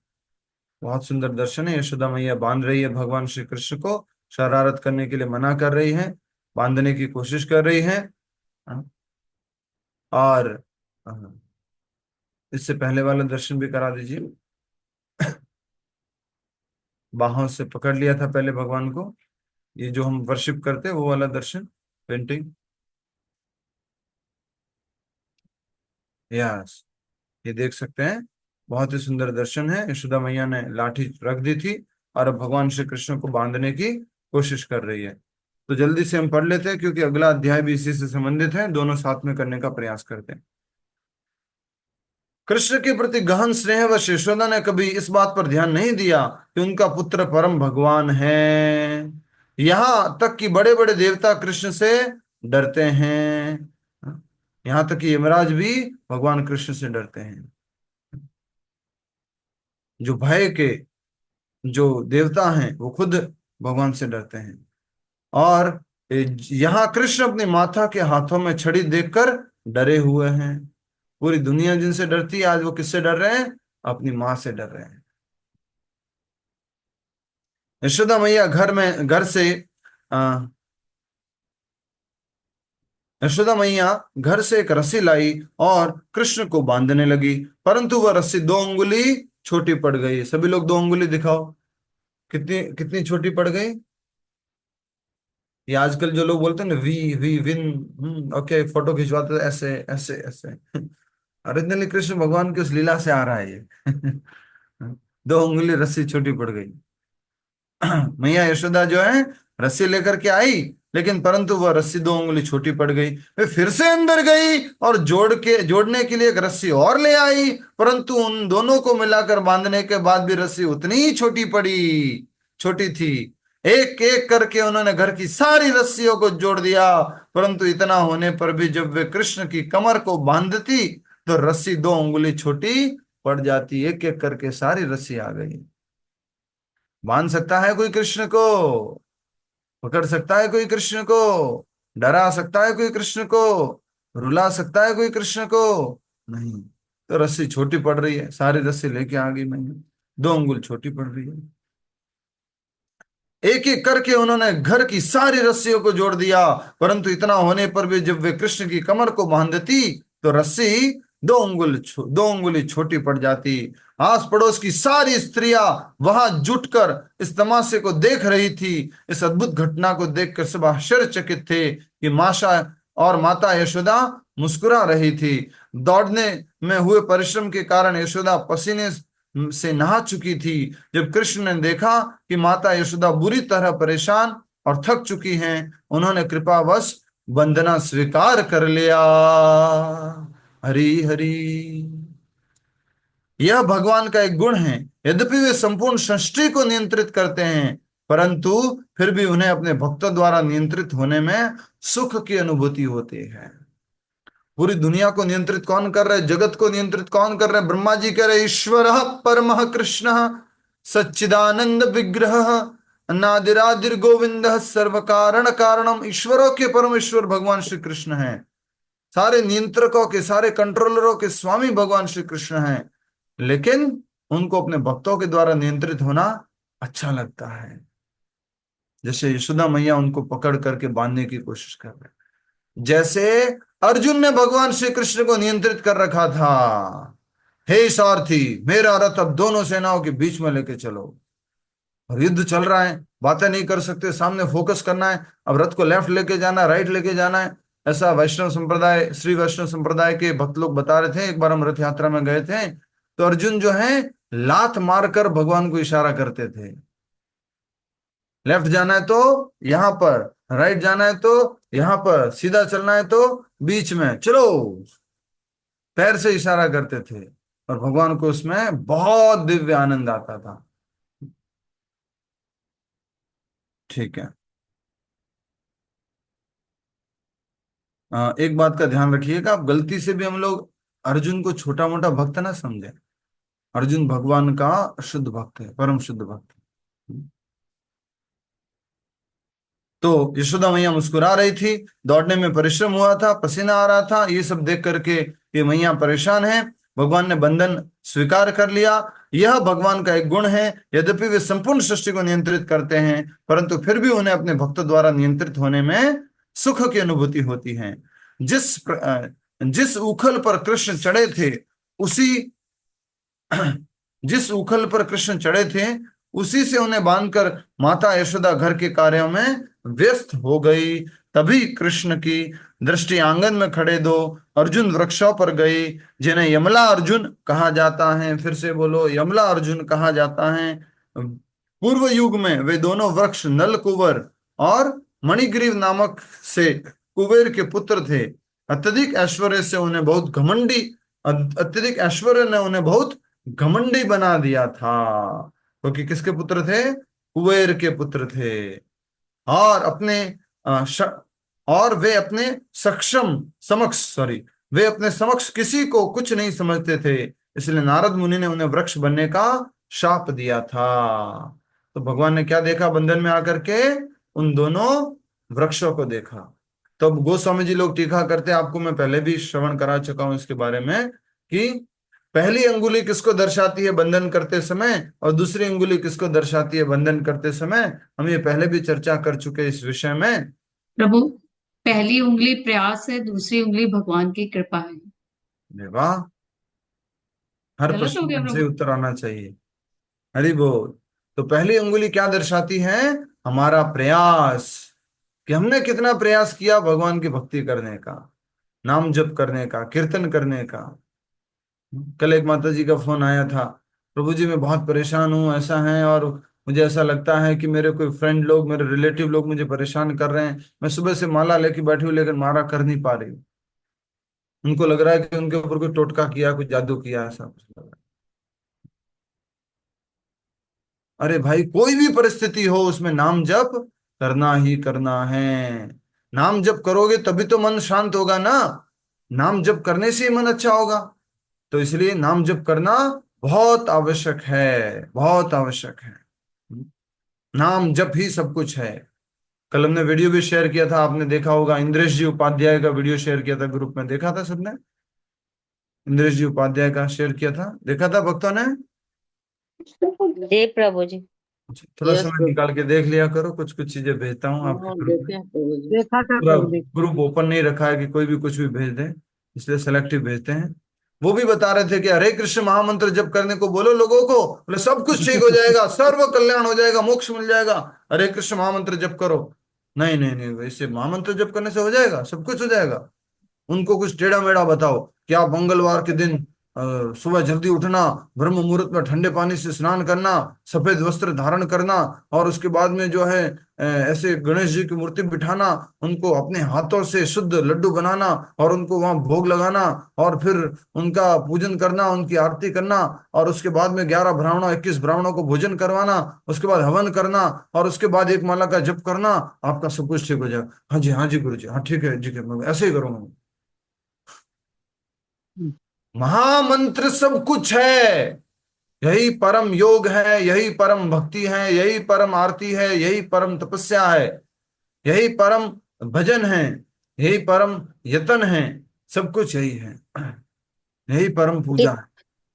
बहुत सुंदर दर्शन है। यशोदा मैया बांध रही है भगवान श्री कृष्ण को, शरारत करने के लिए मना कर रही है, बांधने की कोशिश कर रही है। और इससे पहले वाला दर्शन भी करा दीजिए। बाहों से पकड़ लिया था पहले भगवान को, ये जो हम वर्शिप करते हैं वो वाला दर्शन, पेंटिंग। यस, ये देख सकते हैं, बहुत ही सुंदर दर्शन है। यशोदा मैया ने लाठी रख दी थी और अब भगवान श्री कृष्ण को बांधने की कोशिश कर रही है। तो जल्दी से हम पढ़ लेते हैं क्योंकि अगला अध्याय भी इसी से संबंधित है, दोनों साथ में करने का प्रयास करते हैं। कृष्ण के प्रति गहन स्नेह व यशोदा ने कभी इस बात पर ध्यान नहीं दिया कि उनका पुत्र परम भगवान है। यहां तक कि बड़े बड़े देवता कृष्ण से डरते हैं, यहां तक कि यमराज भी भगवान कृष्ण से डरते हैं। जो भय के जो देवता हैं वो खुद भगवान से डरते हैं। और यहाँ कृष्ण अपनी माता के हाथों में छड़ी देखकर डरे हुए हैं। पूरी दुनिया जिनसे डरती है, आज वो किससे डर रहे हैं? अपनी मां से डर रहे हैं। यशोदा मैया यशोदा मैया घर से एक रस्सी लाई और कृष्ण को बांधने लगी, परंतु वह रस्सी 2 अंगुली छोटी पड़ गई। सभी लोग 2 अंगुली दिखाओ, कितनी कितनी छोटी पड़ गई? ये आजकल जो लोग बोलते हैं ना, वी विन, ओके, फोटो खिंचवाते हैं ऐसे ऐसे ऐसे। ओरिजिनली कृष्ण भगवान की उस लीला से आ रहा है ये। 2 अंगुली रस्सी छोटी पड़ गई। मैया यशोदा जो है रस्सी लेकर के आई, लेकिन परंतु वह रस्सी 2 अंगुली छोटी पड़ गई। वे फिर से अंदर गई और जोड़ने के लिए एक रस्सी और ले आई, परंतु उन दोनों को मिलाकर बांधने के बाद भी रस्सी उतनी ही छोटी थी। एक एक करके उन्होंने घर की सारी रस्सियों को जोड़ दिया, परंतु इतना होने पर भी जब वे कृष्ण की कमर को बांधती तो रस्सी 2 अंगुली छोटी पड़ जाती। एक एक करके सारी रस्सी आ गई। बांध सकता है कोई कृष्ण को? पकड़ सकता है कोई कृष्ण को? डरा सकता है कोई कृष्ण को? रुला सकता है कोई कृष्ण को? नहीं। तो रस्सी छोटी पड़ रही है, सारी रस्सी लेके आ गई मैंने, 2 अंगुल छोटी पड़ रही है। एक एक करके उन्होंने घर की सारी रस्सियों को जोड़ दिया, परंतु इतना होने पर भी जब वे कृष्ण की कमर को बांधती तो रस्सी 2 अंगुली छोटी पड़ जाती। आस पड़ोस की सारी स्त्रियां वहां जुटकर इस तमाशे को देख रही थी। इस अद्भुत घटना को देखकर सब आश्चर्यचकित थे कि माता यशोदा मुस्कुरा रही थी। दौड़ने में हुए परिश्रम के कारण यशोदा पसीने से नहा चुकी थी। जब कृष्ण ने देखा कि माता यशोदा बुरी तरह परेशान और थक चुकी हैं, उन्होंने कृपावश वंदना स्वीकार कर लिया। हरि हरि। यह भगवान का एक गुण है। यद्यपि वे संपूर्ण सृष्टि को नियंत्रित करते हैं, परंतु फिर भी उन्हें अपने भक्तों द्वारा नियंत्रित होने में सुख की अनुभूति होती है। पूरी दुनिया को नियंत्रित कौन कर रहा है? जगत को नियंत्रित कौन कर रहा है? ब्रह्मा जी कह रहे ईश्वर परमः कृष्ण सच्चिदानंद विग्रह अनादिरादिर गोविंद सर्व कारण कारणम। ईश्वरों के परमेश्वर भगवान श्री कृष्ण हैं। सारे नियंत्रकों के, सारे कंट्रोलरों के स्वामी भगवान श्री कृष्ण हैं, लेकिन उनको अपने भक्तों के द्वारा नियंत्रित होना अच्छा लगता है। जैसे यशोदा मैया उनको पकड़ करके बांधने की कोशिश कर रहे, जैसे अर्जुन ने भगवान श्री कृष्ण को नियंत्रित कर रखा था। हे सारथी, मेरा रथ अब दोनों सेनाओं के बीच में लेके चलो। और युद्ध चल रहा है, बातें नहीं कर सकते, सामने फोकस करना है। अब रथ को लेफ्ट लेके जाना है, राइट लेके जाना है। ऐसा श्री वैष्णव संप्रदाय के भक्त लोग बता रहे थे। एक बार हम रथ यात्रा में गए थे, तो अर्जुन जो है लात मारकर भगवान को इशारा करते थे। लेफ्ट जाना है तो यहां पर, राइट जाना है तो यहां पर, सीधा चलना है तो बीच में चलो, पैर से इशारा करते थे। और भगवान को उसमें बहुत दिव्य आनंद आता था। ठीक है। एक बात का ध्यान रखिएगा, आप गलती से भी हम लोग अर्जुन को छोटा मोटा भक्त ना समझे। अर्जुन भगवान का शुद्ध भक्त है, परम शुद्ध भक्त है। तो यशोदा मैया मुस्कुरा रही थी, दौड़ने में परिश्रम हुआ था, पसीना आ रहा था। ये सब देख करके ये मैया परेशान है। भगवान ने बंधन स्वीकार कर लिया। यह भगवान का एक गुण है। यद्यपि वे संपूर्ण सृष्टि को नियंत्रित करते हैं, परंतु फिर भी उन्हें अपने भक्तों द्वारा नियंत्रित होने में सुख की अनुभूति होती है। जिस उखल पर कृष्ण चढ़े थे उसी जिस उखल पर कृष्ण चढ़े थे उसी से उन्हें बांधकर माता यशोदा घर के कार्यों में व्यस्त हो गई। तभी कृष्ण की दृष्टि आंगन में खड़े 2 अर्जुन वृक्षों पर गई, जिन्हें यमला अर्जुन कहा जाता है। फिर से बोलो, यमला अर्जुन कहा जाता है। पूर्व युग में वे दोनों वृक्ष नल कुंवर और मणिग्रीव नामक से कुबेर के पुत्र थे। अत्यधिक ऐश्वर्य से उन्हें बहुत घमंडी अत्यधिक ऐश्वर्य ने उन्हें बहुत घमंडी बना दिया था, क्योंकि किसके पुत्र थे? कुबेर के पुत्र थे। और अपने अ, श, और वे अपने वे अपने समक्ष किसी को कुछ नहीं समझते थे, इसलिए नारद मुनि ने उन्हें वृक्ष बनने का शाप दिया था। तो भगवान ने क्या देखा बंधन में आकर के? उन दोनों वृक्षों को देखा। तो अब गोस्वामी जी लोग टीका करते हैं, आपको मैं पहले भी श्रवण करा चुका हूं इसके बारे में, कि पहली अंगुली किसको दर्शाती है बंधन करते समय और दूसरी अंगुली किसको दर्शाती है बंधन करते समय। हम ये पहले भी चर्चा कर चुके इस विषय में। प्रभु, पहली उंगली प्रयास है, दूसरी उंगली भगवान की कृपा है। अरे वाह, हर गलत प्रश्न हो गया में सही प्रभु? उत्तर आना चाहिए। हरि बोल। तो पहली अंगुली क्या दर्शाती है? हमारा प्रयास, कि हमने कितना प्रयास किया भगवान की भक्ति करने का, नाम जप करने का, कीर्तन करने का। कल एक माता जी का फोन आया था, प्रभु जी मैं बहुत परेशान हूँ, ऐसा है, और मुझे ऐसा लगता है कि मेरे कोई फ्रेंड लोग, मेरे रिलेटिव लोग मुझे परेशान कर रहे हैं। मैं सुबह से माला लेके बैठी हूँ लेकिन मारा कर नहीं पा रही हूँ। उनको लग रहा है कि उनके ऊपर कोई टोटका किया, कुछ जादू किया, ऐसा कुछ लग रहा है। अरे भाई, कोई भी परिस्थिति हो उसमें नाम जप करना ही करना है। नाम जप करोगे तभी तो मन शांत होगा ना। नाम जप करने से ही मन अच्छा होगा। तो इसलिए नाम जप करना बहुत आवश्यक है, बहुत आवश्यक है। नाम जप ही सब कुछ है। कल हमने वीडियो भी शेयर किया था, आपने देखा होगा, इंद्रेश जी उपाध्याय का वीडियो शेयर किया था ग्रुप में, देखा था सबने? इंद्रेश जी उपाध्याय का शेयर किया था, देखा था भक्तों ने? जी प्रभु जी। अच्छा, थोड़ा यस समय प्रभु। निकाल के देख लिया करो, कुछ कुछ चीजें भेजता हूँ आपके हाँ ग्रुप देखे में। हैं प्रभु जी। देखा था पूरा प्रभु, देखा ग्रुप था। ओपन नहीं रखा है कि कोई भी कुछ भी भेज दे, इसलिए सेलेक्टिव भेजते हैं। वो भी बता रहे थे कि हरे कृष्ण महामंत्र जप करने को बोलो लोगों को, बोले सब कुछ ठीक हो जाएगा, सर्व कल्याण हो जाएगा, मोक्ष मिल जाएगा, हरे कृष्ण महामंत्र जप करो। नहीं नहीं नहीं, इससे महामंत्र जप करने से हो जाएगा? सब कुछ हो जाएगा? उनको कुछ टेढ़ा मेढ़ा बताओ। क्या मंगलवार के दिन सुबह जल्दी उठना, ब्रह्म मुहूर्त में ठंडे पानी से स्नान करना, सफेद वस्त्र धारण करना, और उसके बाद में जो है ऐसे गणेश जी की मूर्ति बिठाना, उनको अपने हाथों से शुद्ध लड्डू बनाना और उनको वहां भोग लगाना, और फिर उनका पूजन करना, उनकी आरती करना, और उसके बाद में 11 ब्राह्मणों 21 ब्राह्मणों को भोजन करवाना, उसके बाद हवन करना, और उसके बाद एक माला का जप करना, आपका सब कुछ ठीक हो जाएगा। हाँ जी गुरु जी, हाँ ठीक है, ठीक है, मैं ऐसे ही करूंगा। महामंत्र सब कुछ है, यही परम योग है, यही परम भक्ति है, यही परम आरती है, यही परम तपस्या है, यही परम भजन है, यही परम यतन है, सब कुछ यही है, यही परम पूजा है।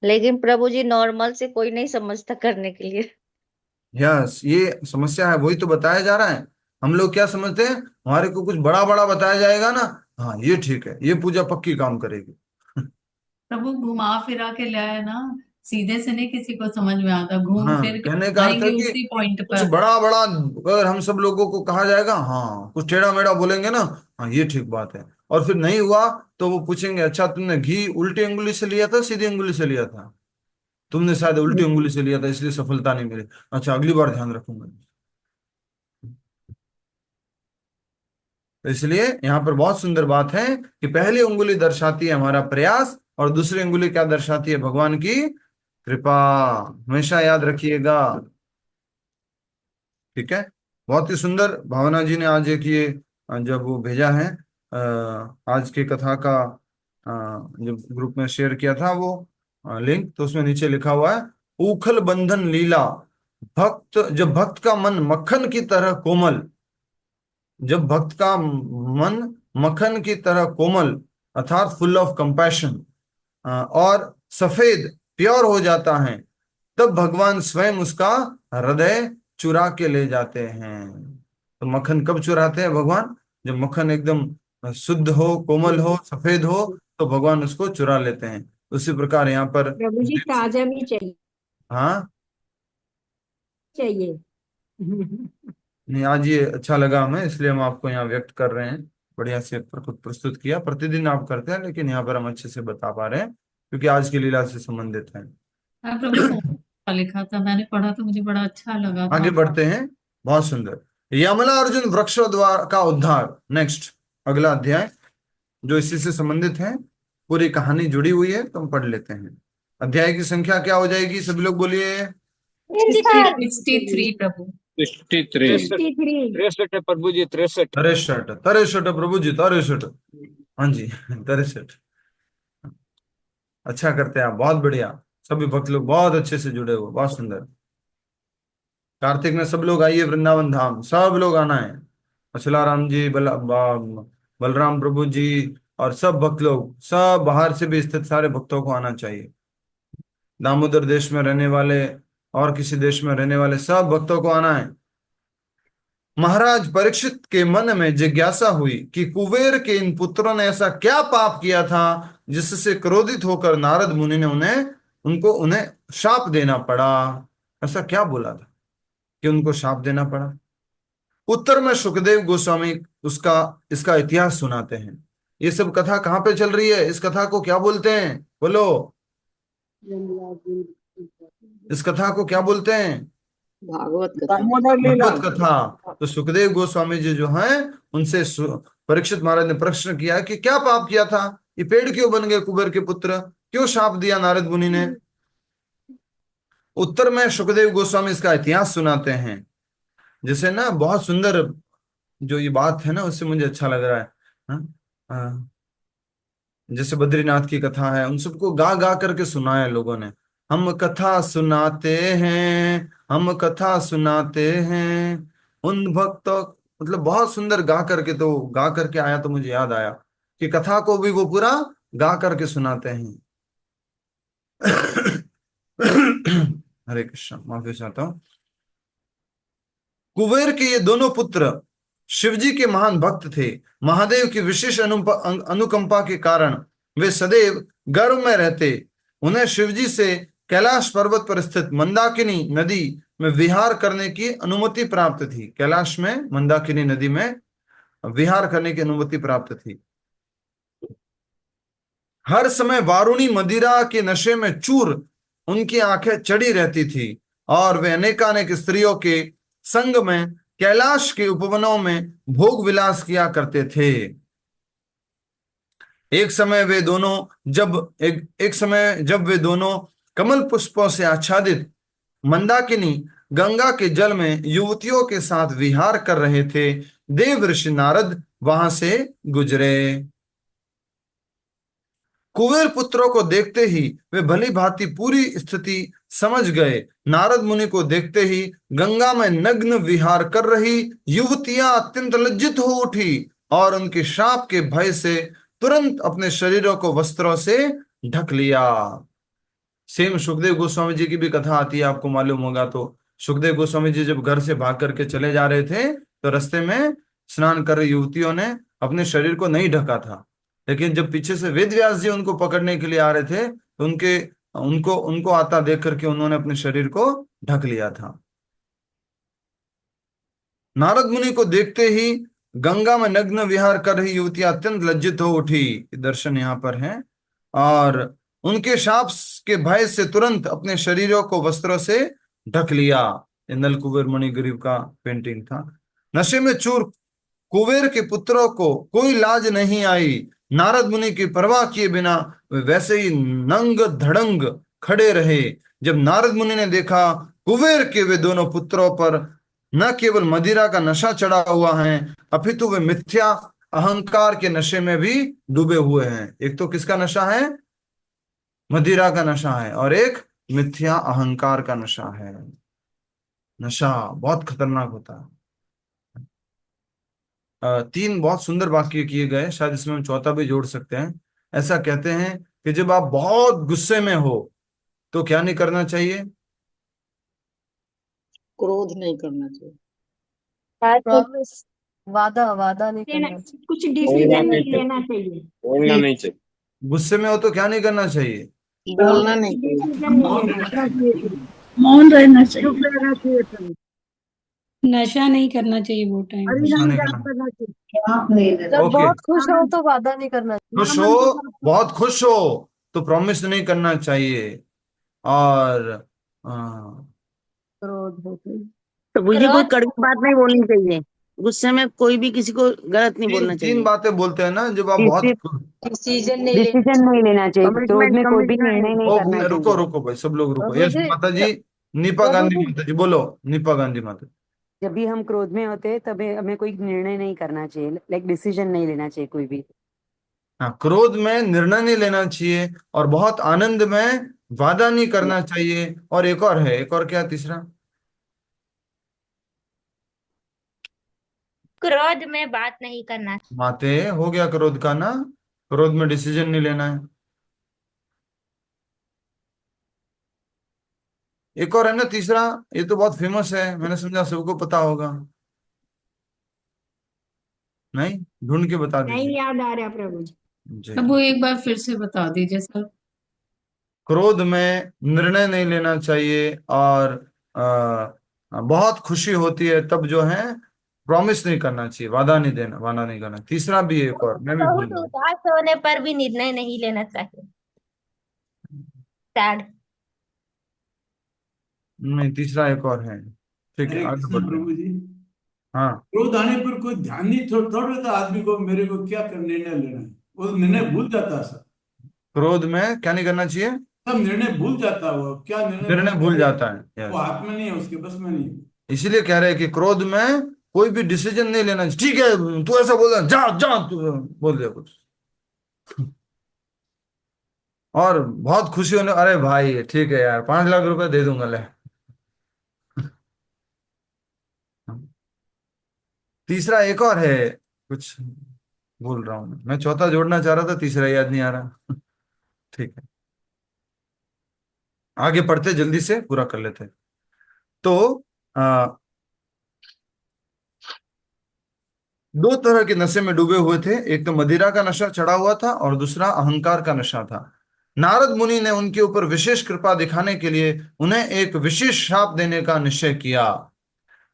लेकिन प्रभु जी नॉर्मल से कोई नहीं समझता करने के लिए। यस, ये समस्या है, वही तो बताया जा रहा है। हम लोग क्या समझते हैं, हमारे को कुछ बड़ा बड़ा बताया जाएगा ना, हाँ ये ठीक है, ये पूजा पक्की काम करेगी। प्रभु घुमा फिरा के लाए ना, सीधे से नहीं किसी को समझ में आता, घूम हाँ, फिर के कहने का अर्थ है आएंगे कि उसी पॉइंट कुछ पर। बड़ा बड़ा अगर हम सब लोगों को कहा जाएगा, हाँ कुछ टेढ़ा मेढ़ा बोलेंगे ना, हाँ ये ठीक बात है, और फिर नहीं हुआ तो वो पूछेंगे, अच्छा तुमने घी उल्टी अंगुली से लिया था सीधी अंगुली से लिया था? तुमने शायद उल्टी अंगुली से लिया था इसलिए सफलता नहीं मिली। अच्छा, अगली बार ध्यान रखूंगा। तो इसलिए यहाँ पर बहुत सुंदर बात है कि पहली अंगुली दर्शाती है हमारा प्रयास और दूसरी अंगुली क्या दर्शाती है? भगवान की कृपा। हमेशा याद रखिएगा, ठीक है। बहुत ही सुंदर भावना जी ने आज एक ये जब वो भेजा है आज की कथा का जब ग्रुप में शेयर किया था वो लिंक, तो उसमें नीचे लिखा हुआ है, उखल बंधन लीला, जब भक्त का मन मक्खन की तरह कोमल, जब भक्त का मन मक्खन की तरह कोमल अर्थात फुल ऑफ कंपैशन और सफेद प्योर हो जाता है, तब भगवान स्वयं उसका हृदय चुरा के ले जाते हैं। तो मक्खन कब चुराते हैं भगवान? जब मक्खन एकदम शुद्ध हो, कोमल हो, सफेद हो, तो भगवान उसको चुरा लेते हैं। उसी प्रकार यहाँ पर प्रभु जी ताजा भी चाहिए, हाँ, चाहिए। नहीं आज ये अच्छा लगा हमें, इसलिए हम आपको यहाँ व्यक्त कर रहे हैं। बढ़िया से प्रस्तुत किया, प्रतिदिन आप करते हैं लेकिन यहाँ पर हम अच्छे से बता पा रहे हैं क्योंकि आज की लीला से संबंधित है। हाँ प्रभु, लिखा था, मैंने पढ़ा तो मुझे बड़ा अच्छा लगा था। आगे बढ़ते हैं। बहुत सुंदर। यमला अर्जुन वृक्षों द्वारा का उद्धार, नेक्स्ट अगला अध्याय जो इसी से संबंधित है, पूरी कहानी जुड़ी हुई है, तो हम पढ़ लेते हैं। अध्याय की संख्या क्या हो जाएगी, सभी लोग बोलिए। 63 प्रभु। 63 63 है प्रभु जी, 63। 63 63 प्रभु जी, 63। हाँ जी 63। अच्छा करते हैं आप, बहुत बढ़िया। सभी भक्त लोग बहुत अच्छे से जुड़े हुए, बहुत सुंदर। कार्तिक में सब लोग आइए वृंदावन धाम, सब लोग आना है। अचलाराम जी, बलराम प्रभु जी और सब भक्त लोग, सब बाहर से भी स्थित सारे भक्तों को आना चाहिए। दामोदर देश में रहने वाले और किसी देश में रहने वाले सब भक्तों को आना है। महाराज परीक्षित के मन में जिज्ञासा हुई कि कुबेर के इन पुत्रों ने ऐसा क्या पाप किया था जिससे क्रोधित होकर नारद मुनि ने उन्हें शाप देना पड़ा। ऐसा क्या बोला था कि उनको शाप देना पड़ा। उत्तर में सुखदेव गोस्वामी इसका इतिहास सुनाते हैं। ये सब कथा कहाँ पे चल रही है, इस कथा को क्या बोलते हैं, बोलो। इस कथा को क्या बोलते हैं, भागवत कथा। भागवत कथा। तो सुखदेव गोस्वामी जी जो हैं, उनसे परीक्षित महाराज ने प्रश्न किया कि क्या पाप किया था, ये पेड़ क्यों बन गए कुबेर के पुत्र, क्यों शाप दिया नारद मुनि ने। उत्तर में सुखदेव गोस्वामी इसका इतिहास सुनाते हैं। जैसे ना बहुत सुंदर जो ये बात है ना, उससे मुझे अच्छा लग रहा है। हाँ? जैसे बद्रीनाथ की कथा है, उन सबको गा गा करके सुनाया लोगों ने। हम कथा सुनाते हैं, हम कथा सुनाते हैं उन भक्तों, मतलब बहुत सुंदर गा करके, तो गा करके आया तो मुझे याद आया कि कथा को भी वो पूरा गा करके सुनाते हैं। हरे कृष्ण, माफी चाहता हूँ। कुबेर के ये दोनों पुत्र शिवजी के महान भक्त थे। महादेव की विशेष अनुकंपा के कारण वे सदैव गर्व में रहते। उन्हें शिवजी से कैलाश पर्वत पर स्थित मंदाकिनी नदी में विहार करने की अनुमति प्राप्त थी। कैलाश में मंदाकिनी नदी में विहार करने की अनुमति प्राप्त थी। हर समय वारुणी मदिरा के नशे में चूर उनकी आंखें चढ़ी रहती थी और वे अनेकानेक स्त्रियों के संग में कैलाश के उपवनों में भोग विलास किया करते थे। एक समय जब वे दोनों कमल पुष्पों से आच्छादित मंदाकिनी गंगा के जल में युवतियों के साथ विहार कर रहे थे, देव ऋषि नारद वहां से गुजरे। कुबेर पुत्रों को देखते ही वे भली भांति पूरी स्थिति समझ गए। नारद मुनि को देखते ही गंगा में नग्न विहार कर रही युवतियां अत्यंत लज्जित हो उठी और उनके शाप के भय से तुरंत अपने शरीरों को वस्त्रों से ढक लिया। सेम सुखदेव गोस्वामी जी की भी कथा आती है, आपको मालूम होगा। तो सुखदेव गोस्वामी जी जब घर से भाग करके चले जा रहे थे, तो रास्ते में स्नान कर रही युवतियों ने अपने शरीर को नहीं ढका था, लेकिन जब पीछे से वेद व्यास जी उनको पकड़ने के लिए आ रहे थे, तो उनको आता देख करके उन्होंने अपने शरीर को ढक लिया था। नारद मुनि को देखते ही गंगा में नग्न विहार कर रही युवतियां अत्यंत लज्जित हो उठी, दर्शन यहाँ पर है, और उनके शाप के भय से तुरंत अपने शरीरों को वस्त्रों से ढक लिया। नल कुबेर मणि गरीब का पेंटिंग था। नशे में चूर कुबेर के पुत्रों को कोई लाज नहीं आई। नारद मुनि की परवाह किए बिना वे वैसे ही नंग धड़ंग खड़े रहे। जब नारद मुनि ने देखा कुबेर के वे दोनों पुत्रों पर न केवल मदिरा का नशा चढ़ा हुआ है, अपितु वे मिथ्या अहंकार के नशे में भी डूबे हुए हैं। एक तो किसका नशा है, मदिरा का नशा है, और एक मिथ्या अहंकार का नशा है। नशा बहुत खतरनाक होता है। 3 बहुत सुंदर वाक्य किए गए, शायद इसमें हम चौथा भी जोड़ सकते हैं। ऐसा कहते हैं कि जब आप बहुत गुस्से में हो तो क्या नहीं करना चाहिए, क्रोध नहीं करना चाहिए। प्रॉमिस, वादा नहीं करना चाहिए। कुछ डिसीजन नहीं लेना चाहिए। बोलना नहीं चाहिए। गुस्से में हो तो क्या नहीं करना चाहिए, बोलना नहीं चाहिए। डिसीजन नहीं लेना चाहिए। मौन रहना चाहिए, चुप रहना चाहिए। नशा नहीं करना चाहिए वो टाइम। नशा नहीं जाप करना। करना चाहिए। जब ओके, बहुत खुश हो तो वादा नहीं करना चाहिए। खुश हो, बहुत खुश हो तो प्रॉमिस नहीं करना चाहिए। और हाँ, क्रोध होती। प्रभु जी कोई क्रोध कड़वी बात नहीं बोलनी चाहिए। गुस्से में कोई भी किसी को गलत नहीं बोलना तीन चाहिए। बातें बोलते हैं ना जब आप बहुत। डिसीजन नहीं लेना डिसीजन नहीं लेना चाहिए, क्रोध कमिटमेंट में कोई भी निर्णय कमिटमेंट नहीं करना रुको चाहिए। रुको भाई, सब लोग रुको। प्रभु यस जी, माता जी। नीपा प्रभु गांधी जी, माता जी बोलो। नीपा गांधी माता जी। जब भी हम क्रोध में होते हैं तभी हमें कोई निर्णय नहीं करना चाहिए, लाइक डिसीजन नहीं लेना चाहिए कोई भी। हाँ, क्रोध में निर्णय नहीं लेना चाहिए, और बहुत आनंद में वादा नहीं करना चाहिए। और एक और है, एक और क्या तीसरा? क्रोध में बात नहीं करना। माते हो गया क्रोध का ना। क्रोध में डिसीजन नहीं लेना है। एक और है ना तीसरा। ये तो बहुत फेमस है, मैंने समझा सबको पता होगा। नहीं, ढूंढ के बता नहीं दीजिए। याद आ रहा प्रभु जी। जी। प्रभु एक बार फिर से बता दीजिए सर। क्रोध में निर्णय नहीं लेना चाहिए, और बहुत खुशी होती है तब जो है प्रॉमिस नहीं करना चाहिए, वादा नहीं देना, वादा नहीं करना। तीसरा भी एक और मैं भी भूल बहुत गया। उदास होने पर भी निर्णय नहीं लेना चाहिए। सैड। नहीं, तीसरा एक और है। ठीक है, हरे आगे कृष्ण बढ़ते हैं। प्रभु जी। हाँ, क्रोध आने पर कोई ध्यान नहीं थोड़ा था आदमी को, मेरे को क्या कर निर्णय लेना है, वो निर्णय भूल जाता है सब। क्रोध में क्या नहीं करना चाहिए? सब निर्णय भूल जाता है, वो क्या निर्णय निर्णय भूल करे, जाता है। वो यस, हाथ में नहीं है, उसके बस में नहीं है। इसीलिए कह रहे हैं कि क्रोध में कोई भी डिसीजन नहीं लेना चाहिए। ठीक है, तू ऐसा बोल रहा है, जा जा, तू बोल दिया कुछ। और बहुत खुशी होने, अरे भाई ठीक है यार, 5 लाख रुपए दे दूंगा ले। तीसरा एक और है, कुछ भूल रहा हूं मैं चौथा जोड़ना चाह रहा था, तीसरा याद नहीं आ रहा। ठीक है, आगे पढ़ते, जल्दी से पूरा कर लेते। तो आ, दो तरह के नशे में डूबे हुए थे। एक तो मदिरा का नशा चढ़ा हुआ था, और दूसरा अहंकार का नशा था। नारद मुनि ने उनके ऊपर विशेष कृपा दिखाने के लिए उन्हें एक विशेष शाप देने का निश्चय किया।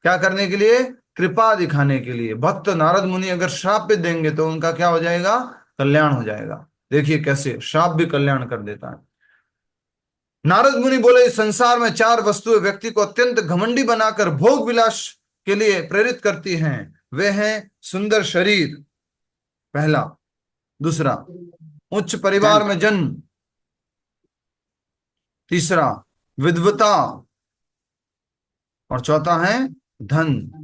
क्या करने के लिए? कृपा दिखाने के लिए। भक्त नारद मुनि अगर श्राप भी देंगे तो उनका क्या हो जाएगा? कल्याण हो जाएगा। देखिए कैसे श्राप भी कल्याण कर देता है। नारद मुनि बोले, इस संसार में 4 वस्तुएं व्यक्ति को अत्यंत घमंडी बनाकर भोग विलास के लिए प्रेरित करती हैं। वे हैं सुंदर शरीर, पहला। दूसरा, उच्च परिवार में जन्म। तीसरा, विद्वता। और चौथा है धन।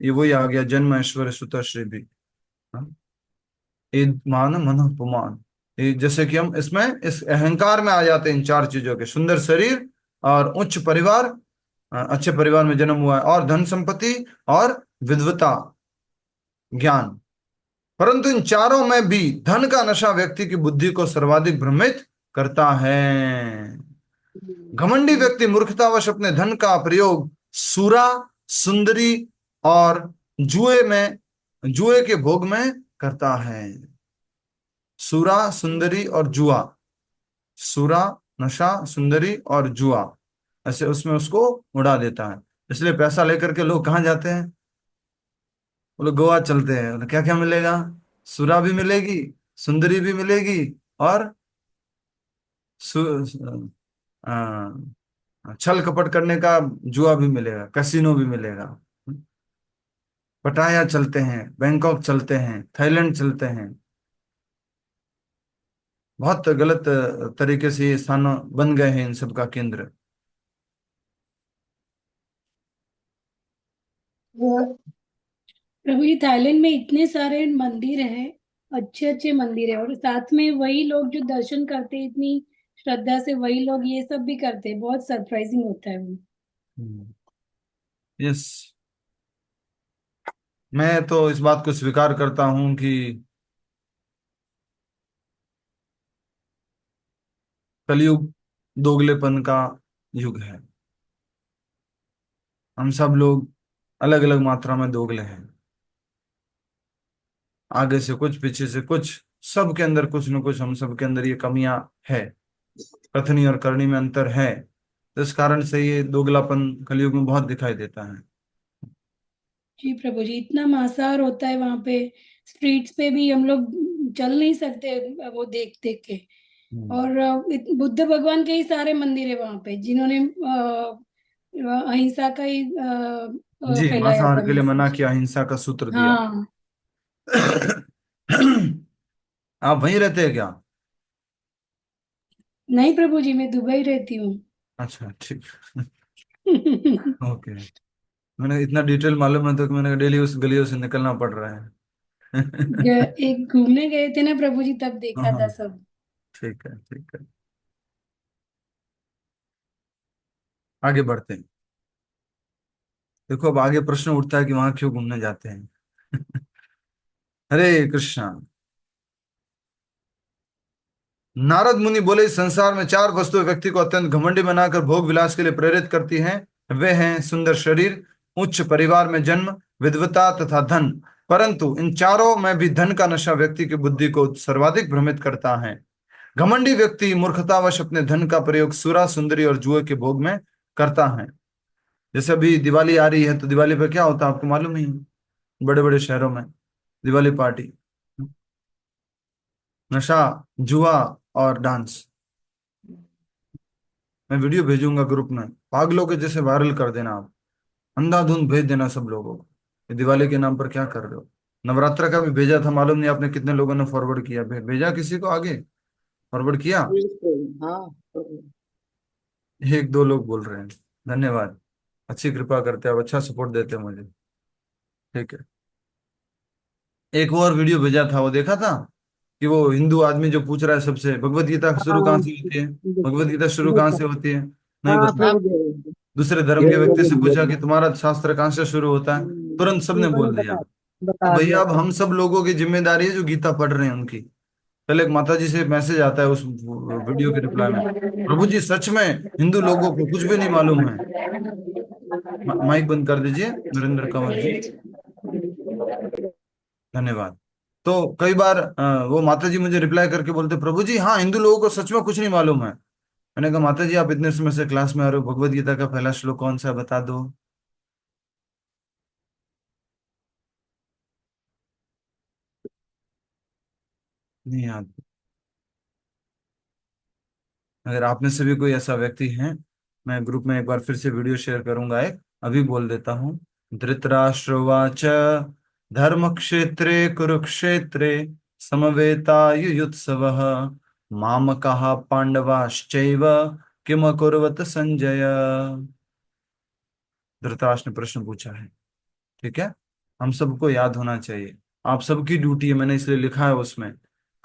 ये वही आ गया, जन्म ऐश्वर्य सुता श्री भी। हाँ? ये मान मन अपमान। ये जैसे कि हम इसमें इस अहंकार में आ जाते हैं, इन 4 चीजों के, सुंदर शरीर और उच्च परिवार, अच्छे परिवार में जन्म हुआ है, और धन संपत्ति और विद्वता, ज्ञान। परंतु इन चारों में भी धन का नशा व्यक्ति की बुद्धि को सर्वाधिक भ्रमित करता है। घमंडी व्यक्ति मूर्खतावश अपने धन का प्रयोग सूरा, सुंदरी और जुए के भोग में करता है। सूरा, सुंदरी और जुआ। सूरा, नशा, सुंदरी और जुआ, ऐसे उसमें उसको उड़ा देता है। इसलिए पैसा लेकर के लोग कहाँ जाते हैं? वो लोग गोवा चलते हैं। तो क्या क्या मिलेगा? सुरा भी मिलेगी, सुंदरी भी मिलेगी, और सु, छल कपट करने का जुआ भी मिलेगा, कैसीनो भी मिलेगा। पटाया चलते हैं, बैंकॉक चलते हैं, थाईलैंड चलते हैं। बहुत गलत तरीके से ये स्थान बन गए हैं इन सब का केंद्र। प्रभु जी थाईलैंड में इतने सारे मंदिर हैं, अच्छे अच्छे मंदिर है, और साथ में वही लोग जो दर्शन करते हैं इतनी श्रद्धा से, वही लोग ये सब भी करते हैं। बहुत सरप्राइजिंग होता है वो। यस, मैं तो इस बात को स्वीकार करता हूं कि कलयुग दोगलेपन का युग है। हम सब लोग अलग अलग मात्रा में दोगले हैं। आगे से कुछ, पीछे से कुछ, सबके अंदर कुछ न कुछ, हम सबके अंदर ये कमियां है। कथनी और करनी में अंतर है। तो इस कारण से ये दोगलापन कलयुग में बहुत दिखाई देता है। जी प्रभु जी, इतना मांसाहार होता है वहां पे। स्ट्रीट्स पे भी हम लोग चल नहीं सकते वो देख देख के। और बुद्ध भगवान के ही सारे मंदिर है वहां पे, जिन्होंने अहिंसा का ही जी, फैलाया मांसाहार था के लिए मना मैसेज। किया, अहिंसा का सूत्र दिया। हाँ। आप वहीं रहते हैं क्या? नहीं प्रभु जी, मैं दुबई रहती हूँ। अच्छा, ठीक। ओके। मैंने इतना डिटेल मालूम है तो कि मैंने डेली उस गलियों से निकलना पड़ रहा है। एक घूमने गए थे ना प्रभु जी, तब देखा था हाँ, सब। ठीक है, ठीक है। आगे बढ़ते हैं। देखो, अब आगे प्रश्न उठता है कि वहां क्यों घूमने जाते हैं। हरे कृष्णा। नारद मुनि बोले, इस संसार में चार वस्तुएं व्यक्ति को अत्यंत घमंडी बनाकर भोग विलास के लिए प्रेरित करती हैं। वे हैं सुंदर शरीर, उच्च परिवार में जन्म, विद्वता तथा धन। परंतु इन चारों में भी धन का नशा व्यक्ति की बुद्धि को सर्वाधिक भ्रमित करता है। घमंडी व्यक्ति मूर्खतावश अपने धन का प्रयोग सुरा, सुंदरी और जुए के भोग में करता है। जैसे अभी दिवाली आ रही है, तो दिवाली पे क्या होता है आपको मालूम ही है। बड़े बड़े शहरों में दिवाली पार्टी, नशा, जुआ और डांस। मैं वीडियो भेजूंगा ग्रुप में, पागलों के जैसे वायरल कर देना आप, अंधाधुंध भेज देना सब लोगों को। ये दिवाली के नाम पर क्या कर रहे हो। नवरात्र का भी भेजा था, मालूम नहीं आपने कितने लोगों ने फॉरवर्ड किया। भेजा किसी को आगे, फॉरवर्ड किया? हाँ। एक दो लोग बोल रहे हैं, धन्यवाद। अच्छी कृपा करते हैं आप, अच्छा सपोर्ट देते हैं मुझे। ठीक है। एक और वीडियो भेजा था, वो देखा था कि वो हिंदू आदमी जो पूछ रहा है सबसे, भगवत गीता शुरू कहाँ से होती है, भगवत गीता शुरू कहाँ से होती है, नहीं हाँ बता। प्रभु देव। दूसरे धर्म के व्यक्ति से पूछा कि तुम्हारा शास्त्र कहाँ से शुरू होता है, तुरंत सबने उन्होंने बोल दिया। तो बता भैया दिया अब था। हम सब लोगों की जिम्मेदारी है जो गीता पढ़ रहे हैं उनकी। कल एक माता जी से मैसेज आता है उस वीडियो के रिप्लाई में, प्रभु जी सच में हिंदू लोगों को कुछ भी नहीं मालूम है। माइक बंद कर दीजिए नरेंद्र कंवर जी, धन्यवाद। तो कई बार वो माता जी मुझे रिप्लाई करके बोलते, प्रभु जी हाँ, हिंदू लोगों को सच में कुछ नहीं मालूम है। मैंने कहा माता जी, आप इतने समय से क्लास में आ रहे हो, भगवत गीता का पहला श्लोक कौन सा है बता दो। नहीं याद। अगर आप में से भी कोई ऐसा व्यक्ति है, मैं ग्रुप में एक बार फिर से वीडियो शेयर करूंगा, एक अभी बोल देता हूँ। धृतराष्ट्रवाच धर्म क्षेत्रे कुरुक्षेत्रे समवेतायुयुत्सवः मामकाः पांडवाश्चैव किम अकुर्वत संजय। धृतराष्ट्र ने प्रश्न पूछा है, ठीक है। हम सबको याद होना चाहिए, आप सबकी ड्यूटी है, मैंने इसलिए लिखा है उसमें,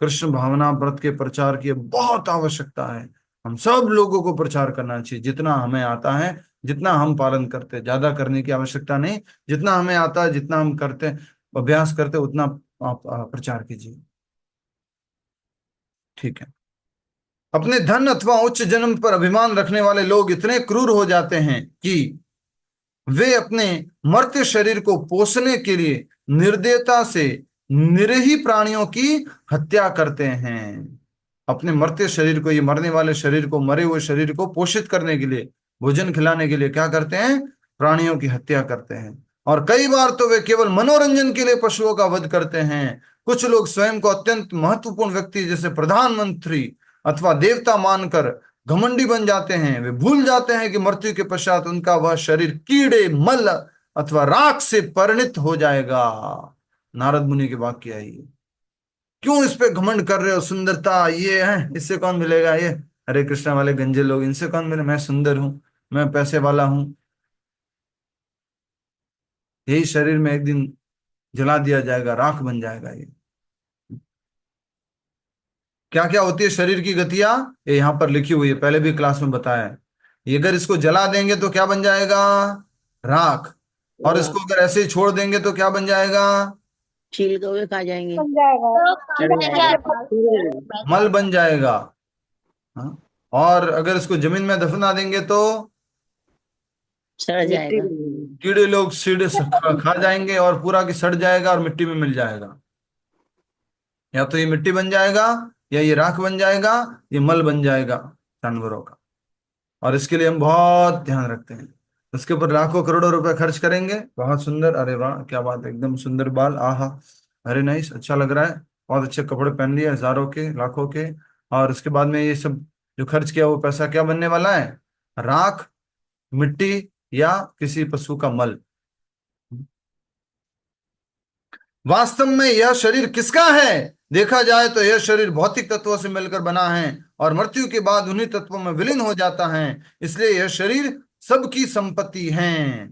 कृष्ण भावना व्रत के प्रचार की बहुत आवश्यकता है। हम सब लोगों को प्रचार करना चाहिए, जितना हमें आता है, जितना हम पालन करते हैं। ज्यादा करने की आवश्यकता नहीं, जितना हमें आता है, जितना हम करते हैं, अभ्यास करते हैं, उतना आप प्रचार कीजिए। ठीक है। अपने धन अथवा उच्च जन्म पर अभिमान रखने वाले लोग इतने क्रूर हो जाते हैं कि वे अपने मर्त्य शरीर को पोषने के लिए निर्दयता से निरीह प्राणियों की हत्या करते हैं। अपने मर्त्य शरीर को, ये मरने वाले शरीर को, मरे हुए शरीर को पोषित करने के लिए, भोजन खिलाने के लिए क्या करते हैं, प्राणियों की हत्या करते हैं। और कई बार तो वे केवल मनोरंजन के लिए पशुओं का वध करते हैं। कुछ लोग स्वयं को अत्यंत महत्वपूर्ण व्यक्ति जैसे प्रधानमंत्री अथवा देवता मानकर घमंडी बन जाते हैं। वे भूल जाते हैं कि मृत्यु के पश्चात उनका वह शरीर कीड़े, मल अथवा राख से परिणित हो जाएगा। नारद मुनि के वाक्य है ये। क्यों इस पे घमंड कर रहे हो, सुंदरता ये है, इससे कौन मिलेगा, ये हरे कृष्णा वाले गंजे लोग, इनसे कौन मिले, मैं सुंदर हूं, मैं पैसे वाला हूं। यही शरीर में एक दिन जला दिया जाएगा, राख बन जाएगा। ये क्या क्या होती है शरीर की गतियां, ये यहां पर लिखी हुई है, पहले भी क्लास में बताया है। ये अगर इसको जला देंगे तो क्या बन जाएगा, राख। और इसको अगर ऐसे ही छोड़ देंगे तो क्या बन जाएगा, छील के हुए खा जाएंगे। तो खाने के मल बन जाएगा। हाँ? और अगर इसको जमीन में दफना देंगे तो सड़ जाएगा। कीड़े लोग सीढ़े से खा जाएंगे और पूरा की सड़ जाएगा और मिट्टी में मिल जाएगा। या तो ये मिट्टी बन जाएगा, या ये राख बन जाएगा, ये मल बन जाएगा जानवरों का। और इसके लिए हम बहुत ध्यान रखते हैं, उसके ऊपर लाखों करोड़ों रुपए खर्च करेंगे। बहुत सुंदर, अरे वाह क्या बात है, एकदम सुंदर बाल, आहा, अरे नाइस, अच्छा लग रहा है, बहुत अच्छे कपड़े पहन लिए, हजारों के, लाखों के, और उसके बाद में ये सब जो खर्च किया वो पैसा क्या बनने वाला है? राख, मिट्टी या किसी पशु का मल। वास्तव में यह शरीर किसका है? देखा जाए तो यह शरीर भौतिक तत्वों से मिलकर बना है और मृत्यु के बाद उन्हीं तत्वों में विलीन हो जाता है। इसलिए यह शरीर सबकी संपत्ति है।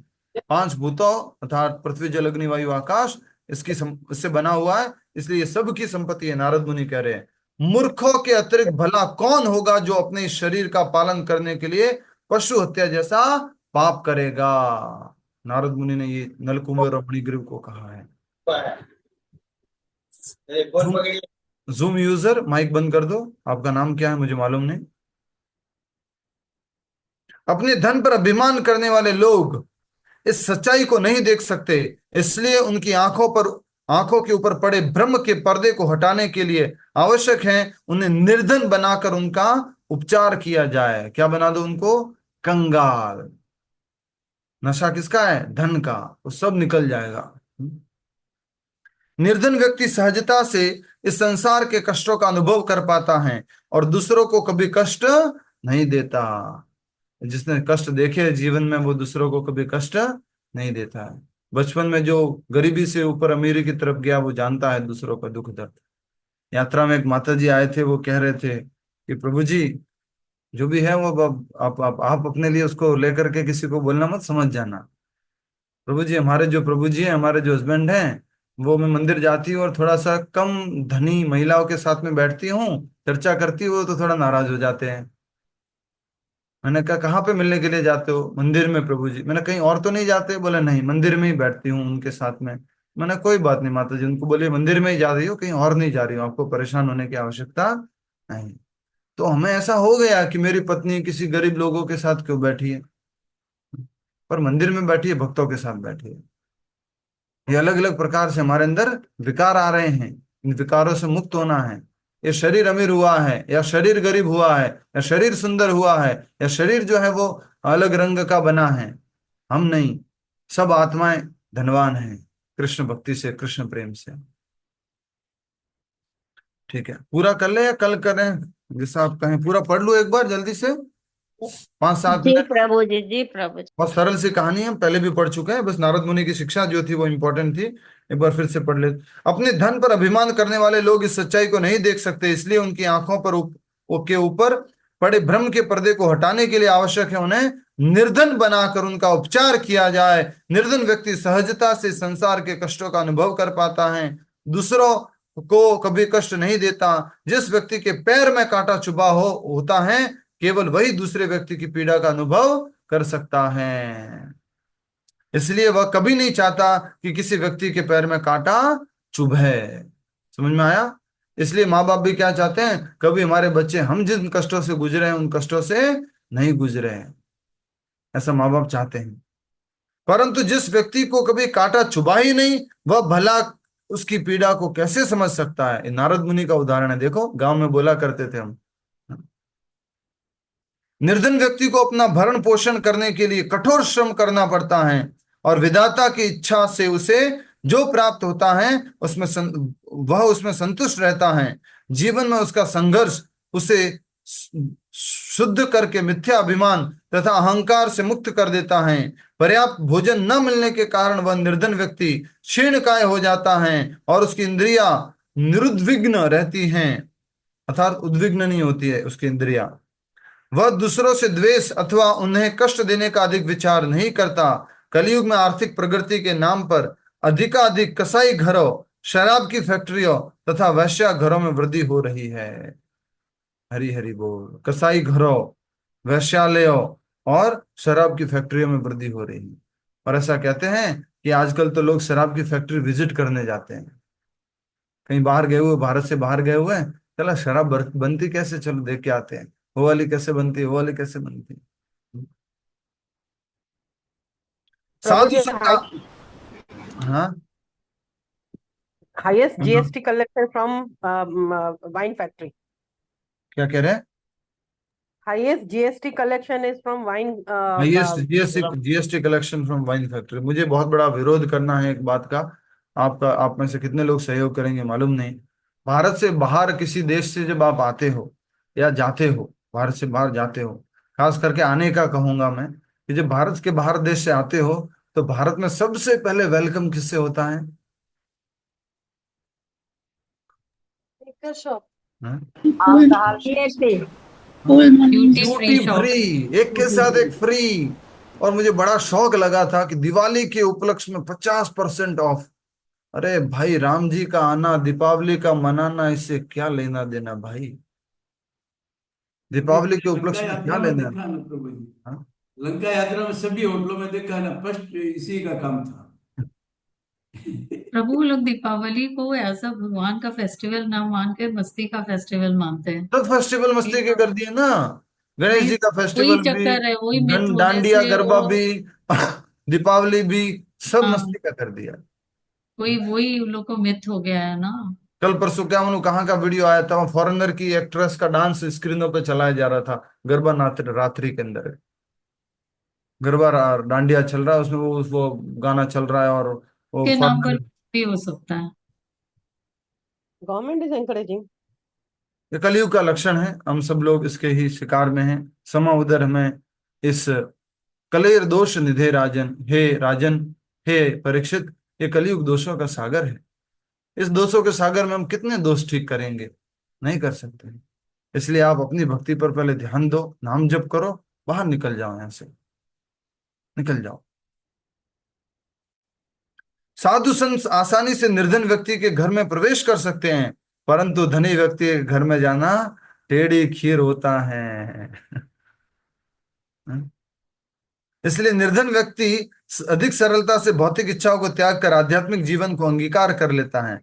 5 भूतों अर्थात पृथ्वी, जल, अग्नि, वायु, आकाश इससे बना हुआ है, इसलिए ये सबकी संपत्ति है। नारद मुनि कह रहे हैं, मूर्खों के अतिरिक्त भला कौन होगा जो अपने इस शरीर का पालन करने के लिए पशु हत्या जैसा पाप करेगा। नारद मुनि ने ये नलकुमार और मणिग्रीव को कहा है। जूम यूजर माइक बंद कर दो। आपका नाम क्या है मुझे मालूम नहीं। अपने धन पर अभिमान करने वाले लोग इस सच्चाई को नहीं देख सकते, इसलिए उनकी आंखों के ऊपर पड़े भ्रम के पर्दे को हटाने के लिए आवश्यक है उन्हें निर्धन बनाकर उनका उपचार किया जाए। क्या बना दो उनको? कंगाल। नशा किसका है? धन का। वो सब निकल जाएगा। निर्धन व्यक्ति सहजता से इस संसार के कष्टों का अनुभव कर पाता है और दूसरों को कभी कष्ट नहीं देता। जिसने कष्ट देखे जीवन में वो दूसरों को कभी कष्ट नहीं देता है। बचपन में जो गरीबी से ऊपर अमीरी की तरफ गया वो जानता है दूसरों का दुख दर्द। यात्रा में एक माता जी आए थे, वो कह रहे थे कि प्रभु जी जो भी है वो आप अपने लिए उसको लेकर के किसी को बोलना मत, समझ जाना। प्रभु जी हमारे जो प्रभु जी हैं, हमारे जो हस्बैंड हैं, वो मैं मंदिर जाती हूँ और थोड़ा सा कम धनी महिलाओं के साथ में बैठती हूँ, चर्चा करती हूँ तो थोड़ा नाराज हो जाते हैं। मैंने कहा कहाँ पे मिलने के लिए जाते हो? मंदिर में प्रभु जी। मैंने कहीं और तो नहीं जाते? बोले नहीं, मंदिर में ही बैठती हूँ उनके साथ में। मैंने कोई बात नहीं माता जी। उनको बोलिए मंदिर में ही जा रही हो, कहीं और नहीं जा रही हो, आपको परेशान होने की आवश्यकता नहीं। तो हमें ऐसा हो गया कि मेरी पत्नी किसी गरीब लोगों के साथ क्यों बैठी है, पर मंदिर में बैठी है, भक्तों के साथ बैठी है। ये अलग अलग प्रकार से हमारे अंदर विकार आ रहे हैं, इन विकारों से मुक्त होना है। ये शरीर अमीर हुआ है या शरीर गरीब हुआ है या शरीर सुंदर हुआ है या शरीर जो है वो अलग रंग का बना है, हम नहीं, सब आत्माएं धनवान हैं कृष्ण भक्ति से, कृष्ण प्रेम से। ठीक है, पूरा कर ले या कल करें, जैसा आप कहें। पूरा पढ़ लूं एक बार जल्दी से, 5-7 जी मिनट। प्रभु जी, जी प्रभु जी। बहुत सरल सी कहानी है, पहले भी पढ़ चुके हैं। बस नारद मुनि की शिक्षा जो थी वो इंपॉर्टेंट थी, एक बार फिर से पढ़ ले। अपने धन पर अभिमान करने वाले लोग इस सच्चाई को नहीं देख सकते, इसलिए उनकी आंखों पर के ऊपर पड़े भ्रम के पर्दे को हटाने के लिए आवश्यक है उन्हें निर्धन बनाकर उनका उपचार किया जाए। निर्धन व्यक्ति सहजता से संसार के कष्टों का अनुभव कर पाता है, दूसरों को कभी कष्ट नहीं देता। जिस व्यक्ति के पैर में कांटा चुभा होता है, केवल वही दूसरे व्यक्ति की पीड़ा का अनुभव कर सकता है। इसलिए वह कभी नहीं चाहता कि किसी व्यक्ति के पैर में कांटा चुभे। समझ में आया? इसलिए माँ बाप भी क्या चाहते हैं, कभी हमारे बच्चे हम जिन कष्टों से गुजरे हैं उन कष्टों से नहीं गुजरे हैं, ऐसा माँ बाप चाहते हैं। परंतु जिस व्यक्ति को कभी कांटा चुभा ही नहीं, वह भला उसकी पीड़ा को कैसे समझ सकता है? नारद मुनि का उदाहरण है, देखो गांव में बोला करते थे हम। निर्धन व्यक्ति को अपना भरण पोषण करने के लिए कठोर श्रम करना पड़ता है और विधाता की इच्छा से उसे जो प्राप्त होता है वह उसमें संतुष्ट रहता है। जीवन में उसका संघर्ष उसे शुद्ध करके मिथ्या अभिमान तथा अहंकार से मुक्त कर देता है। पर्याप्त भोजन न मिलने के कारण वह निर्धन व्यक्ति क्षीणकाय हो जाता है और उसकी इंद्रियां निरुद्विग्न रहती हैं, अर्थात उद्विग्न नहीं होती है उसकी इंद्रियां। वह दूसरों से द्वेष अथवा उन्हें कष्ट देने का अधिक विचार नहीं करता। कलयुग में आर्थिक प्रगति के नाम पर अधिकाधिक कसाई घरों, शराब की फैक्ट्रियों तथा वैश्या घरों में वृद्धि हो रही है। हरी हरी बोल। कसाई घरों, वैश्यालयों और शराब की फैक्ट्रियों में वृद्धि हो रही है। और ऐसा कहते हैं कि आजकल तो लोग शराब की फैक्ट्री विजिट करने जाते हैं। कहीं बाहर गए हुए, भारत से बाहर गए हुए हैं, चला शराब बनती कैसे, चलो देख के आते हैं, वो वाली कैसे बनती है, वो वाली कैसे बनती है। साधु संत, हाँ, highest GST collection from wine factory. क्या कह रहे हैं? Highest GST collection is from wine, GST collection from wine factory. मुझे बहुत बड़ा विरोध करना है एक बात का, आप में से कितने लोग सहयोग करेंगे मालूम नहीं। भारत से बाहर किसी देश से जब आप आते हो या जाते हो, भारत से बाहर जाते हो, खास करके आने का कहूंगा मैं, कि जब भारत के बाहर देश से आते हो तो भारत में सबसे पहले वेलकम किससे होता है? शॉप। हाँ? ये पे duty duty free shop. Free, एक के साथ एक फ्री। और मुझे बड़ा शौक लगा था कि दिवाली के उपलक्ष्य में 50% ऑफ। अरे भाई, राम जी का आना, दीपावली का मनाना, इससे क्या लेना देना भाई? दीपावली के लंका उपलक्ष्य में क्या यात्रा में लेना? देखा ना प्रभु जी, हाँ? लंका यात्रा में सभी होटलों में देखा है ना, फर्स्ट इसी का काम था। प्रभु लोग दीपावली को ऐसा भगवान का फेस्टिवल ना मान के मस्ती का फेस्टिवल मानते हैं। तो फेस्टिवल मस्ती के कर दिए ना, गणेश नहीं, जी का वही फेस्टिवल भी, चक्कर है, वही मिथ होने डांडिया से गरबा वो। भी, दीपावली भी, सब हाँ, मस्ती का कर दिया। वही वही उन लोग को मिथ हो गया है ना। कल परसों क्या उन्होंने कहाँ का वीडियो आया था, फॉरेनर की एक्ट्रेस का डांस स्क्रीनों पे चलाया जा रहा था, गरबा रात्रि के अंदर गरबा डांडिया चल रहा है, उसमें वो गाना चल रहा है, और वो के नाम पर फॉरेनर। भी हो सकता है। Government is encouraging. ये कलयुग का लक्षण है, हम सब लोग इसके ही शिकार में हैं। समा उदर हमें इस कलेर दोष निधे राजन, हे राजन, हे परीक्षित, ये कलयुग दोषों का सागर है। इस दोषों के सागर में हम कितने दोष ठीक करेंगे? नहीं कर सकते। इसलिए आप अपनी भक्ति पर पहले ध्यान दो, नाम जप करो, बाहर निकल जाओ, यहां से निकल जाओ। साधु संत आसानी से निर्धन व्यक्ति के घर में प्रवेश कर सकते हैं, परंतु धनी व्यक्ति के घर में जाना टेढ़ी खीर होता है। इसलिए निर्धन व्यक्ति अधिक सरलता से भौतिक इच्छाओं को त्याग कर आध्यात्मिक जीवन को अंगीकार कर लेता है।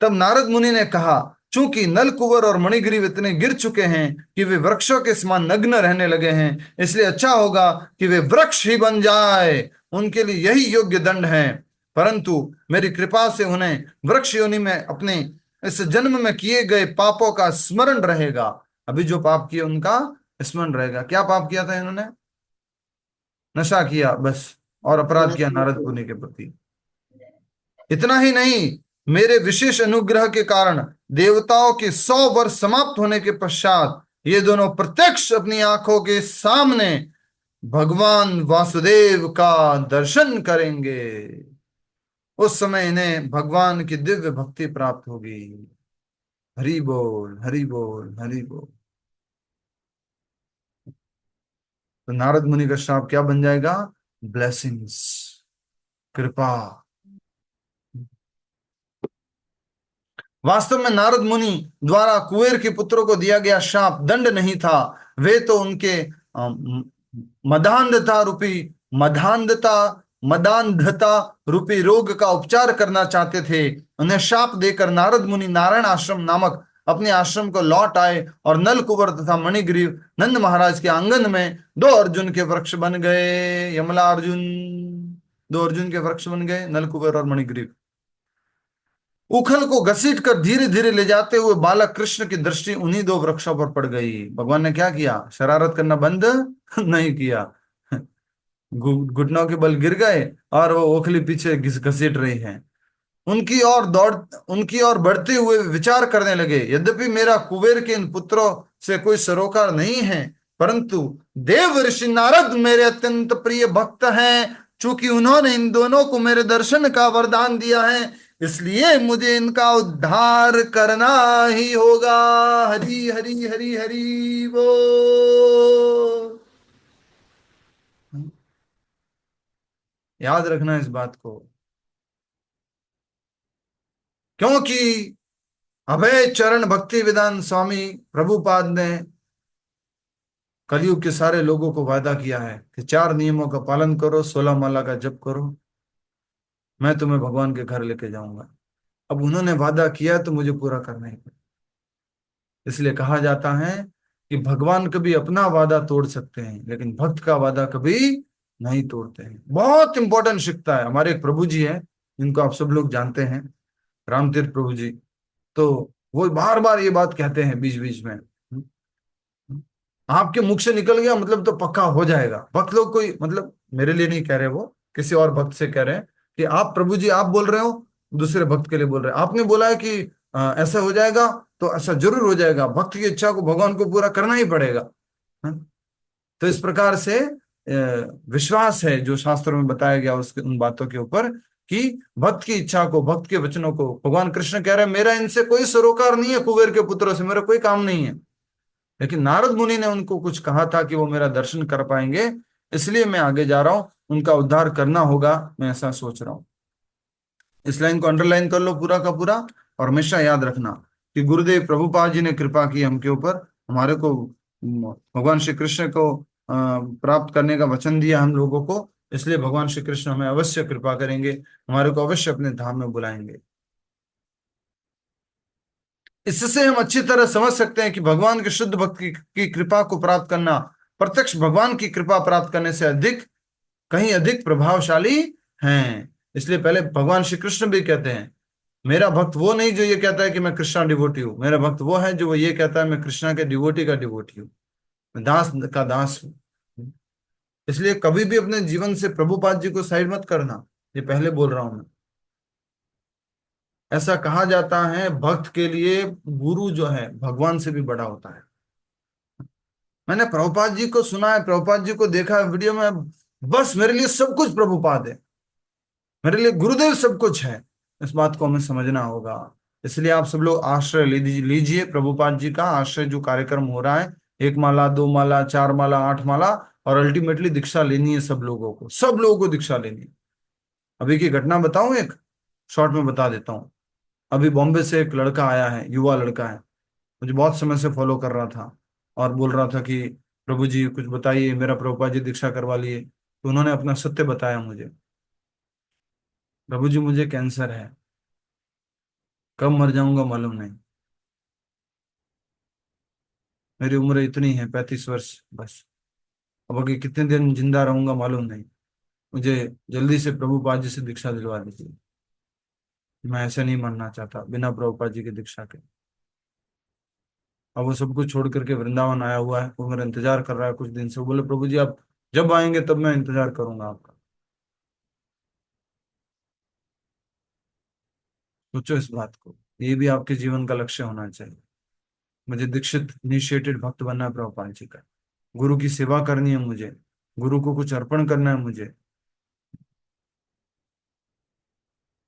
तब नारद मुनि ने कहा, चूंकि नल कुंवर और मणिग्रीव इतने गिर चुके हैं कि वे वृक्षों के समान नग्न रहने लगे हैं, इसलिए अच्छा होगा कि वे वृक्ष ही बन जाए, उनके लिए यही योग्य दंड है। परंतु मेरी कृपा से उन्हें वृक्ष योनि में अपने इस जन्म में किए गए पापों का स्मरण रहेगा। अभी जो पाप किए उनका स्मरण रहेगा। क्या पाप किया था इन्होंने? नशा किया बस, और अपराध किया नारद मुनि के प्रति। इतना ही नहीं, मेरे विशेष अनुग्रह के कारण देवताओं के 100 वर्ष समाप्त होने के पश्चात ये दोनों प्रत्यक्ष अपनी आंखों के सामने भगवान वासुदेव का दर्शन करेंगे। उस समय इन्हें भगवान की दिव्य भक्ति प्राप्त होगी। हरि बोल, हरि बोल, हरि बोल। तो नारद मुनि का श्राप क्या बन जाएगा? ब्लेसिंग्स, कृपा। वास्तव में नारद मुनि द्वारा कुबेर के पुत्रों को दिया गया शाप दंड नहीं था, वे तो उनके मदांधता रूपी रोग का उपचार करना चाहते थे। उन्हें शाप देकर नारद मुनि नारायण आश्रम नामक अपने आश्रम को लौट आए और नल कुंवर तथा मणिग्रीव नंद महाराज के आंगन में 2 अर्जुन के वृक्ष बन गए। यमला अर्जुन, 2 अर्जुन के वृक्ष बन गए, नल कुंवर और मणिग्रीव। उखल को घसीट कर धीरे धीरे ले जाते हुए बालक कृष्ण की दृष्टि उन्हीं 2 वृक्षों पर पड़ गई। भगवान ने क्या किया? शरारत करना बंद नहीं किया। घुटनों के बल गिर गए और वो ओखली पीछे घसीट रही है। उनकी ओर बढ़ते हुए विचार करने लगे, यद्यपि मेरा कुबेर के इन पुत्रों से कोई सरोकार नहीं है, परंतु देव ऋषि नारद मेरे अत्यंत प्रिय भक्त हैं। चूंकि उन्होंने इन दोनों को मेरे दर्शन का वरदान दिया है, इसलिए मुझे इनका उद्धार करना ही होगा। हरि हरि हरि हरि बोल। याद रखना इस बात को, क्योंकि अभय चरण भक्ति विधान स्वामी प्रभुपाद ने कलयुग के सारे लोगों को वादा किया है कि 4 नियमों का पालन करो, 16 माला का जप करो, मैं तुम्हें भगवान के घर लेके जाऊंगा। अब उन्होंने वादा किया तो मुझे पूरा करना ही पड़ेगा। इसलिए कहा जाता है कि भगवान कभी अपना वादा तोड़ सकते हैं, लेकिन भक्त का वादा कभी नहीं तोड़ते हैं। बहुत इंपॉर्टेंट शिक्षा है। हमारे एक प्रभु जी हैं, जिनको आप सब लोग जानते हैं, रामतीर्थ प्रभु जी। तो वो बार बार ये बात कहते हैं बीच बीच में, आपके मुख से निकल गया मतलब तो पक्का हो जाएगा। भक्त लोग, कोई मतलब मेरे लिए नहीं कह रहे, वो किसी और भक्त से कह रहे हैं कि आप प्रभु जी आप बोल रहे हो, दूसरे भक्त के लिए बोल रहे हैं, आपने बोला है कि ऐसा हो जाएगा, तो ऐसा जरूर हो जाएगा, भक्त की इच्छा को भगवान को पूरा करना ही पड़ेगा। हाँ? तो इस प्रकार से विश्वास है जो शास्त्रों में बताया गया उसके उन बातों के ऊपर कि भक्त की इच्छा को, भक्त के वचनों को, भगवान कृष्ण कह रहे हैं मेरा इनसे कोई सरोकार नहीं है, कुबेर के पुत्रों से मेरा कोई काम नहीं है, लेकिन नारद मुनि ने उनको कुछ कहा था कि वो मेरा दर्शन कर पाएंगे, इसलिए मैं आगे जा रहा हूं, उनका उद्धार करना होगा, मैं ऐसा सोच रहा हूं। इस लाइन को अंडरलाइन कर लो पूरा का पूरा, और हमेशा याद रखना कि गुरुदेव प्रभुपाद जी ने कृपा की हमके ऊपर, हमारे को भगवान श्री कृष्ण को प्राप्त करने का वचन दिया हम लोगों को, इसलिए भगवान श्री कृष्ण हमें अवश्य कृपा करेंगे, हमारे को अवश्य अपने धाम में बुलाएंगे। इससे हम अच्छी तरह समझ सकते हैं कि भगवान के शुद्ध भक्त की कृपा को प्राप्त करना प्रत्यक्ष भगवान की कृपा प्राप्त करने से अधिक, कहीं अधिक प्रभावशाली हैं। इसलिए पहले भगवान श्री कृष्ण भी कहते हैं मेरा भक्त वो नहीं जो ये कहता है कि मैं कृष्णा डिवोटी हूं, मेरा भक्त वो है जो वो ये कहता है मैं कृष्णा के डिवोटी का डिवोटी हूं, मैं दास का दास हूं। इसलिए कभी भी अपने जीवन से प्रभुपाद जी को साइड मत करना, ये पहले बोल रहा हूं मैं। ऐसा कहा जाता है भक्त के लिए गुरु जो है भगवान से भी बड़ा होता है। मैंने प्रभुपाद जी को सुना है, प्रभुपाद जी को देखा है वीडियो में, बस मेरे लिए सब कुछ प्रभुपाद है, मेरे लिए गुरुदेव सब कुछ है। इस बात को हमें समझना होगा। इसलिए आप सब लोग आश्रय लीजिए प्रभुपाद जी का। आश्रय जो कार्यक्रम हो रहा है, 1 माला 2 माला 4 माला 8 माला, और अल्टीमेटली दीक्षा लेनी है सब लोगों को, सब लोगों को दीक्षा लेनी है। अभी की घटना बताऊं, एक शॉर्ट में बता देता हूं। अभी बॉम्बे से एक लड़का आया है, युवा लड़का है, मुझे बहुत समय से फॉलो कर रहा था और बोल रहा था कि प्रभु जी कुछ बताइए, मेरा प्रभुपाद जी दीक्षा करवा लिए। तो उन्होंने अपना सत्य बताया मुझे, प्रभु जी मुझे कैंसर है, कब मर जाऊंगा मालूम नहीं, मेरी उम्र इतनी है 35 वर्ष बस, अब आगे कितने दिन जिंदा रहूंगा मालूम नहीं, मुझे जल्दी से प्रभुपाद जी से दीक्षा दिलवा दीजिए, मैं ऐसे नहीं मरना चाहता बिना प्रभुपाद जी की दीक्षा के। अब वो सब कुछ छोड़ करके वृंदावन आया हुआ है, वो मेरा इंतजार कर रहा है कुछ दिन से। वो बोले प्रभु जी आप जब आएंगे तब मैं इंतजार करूंगा आपका। सोचो इस बात को, ये भी आपके जीवन का लक्ष्य होना चाहिए। मुझे दीक्षित इनिशिएटेड भक्त बनना है प्रभुपाद जी का, गुरु की सेवा करनी है मुझे, गुरु को कुछ अर्पण करना है मुझे।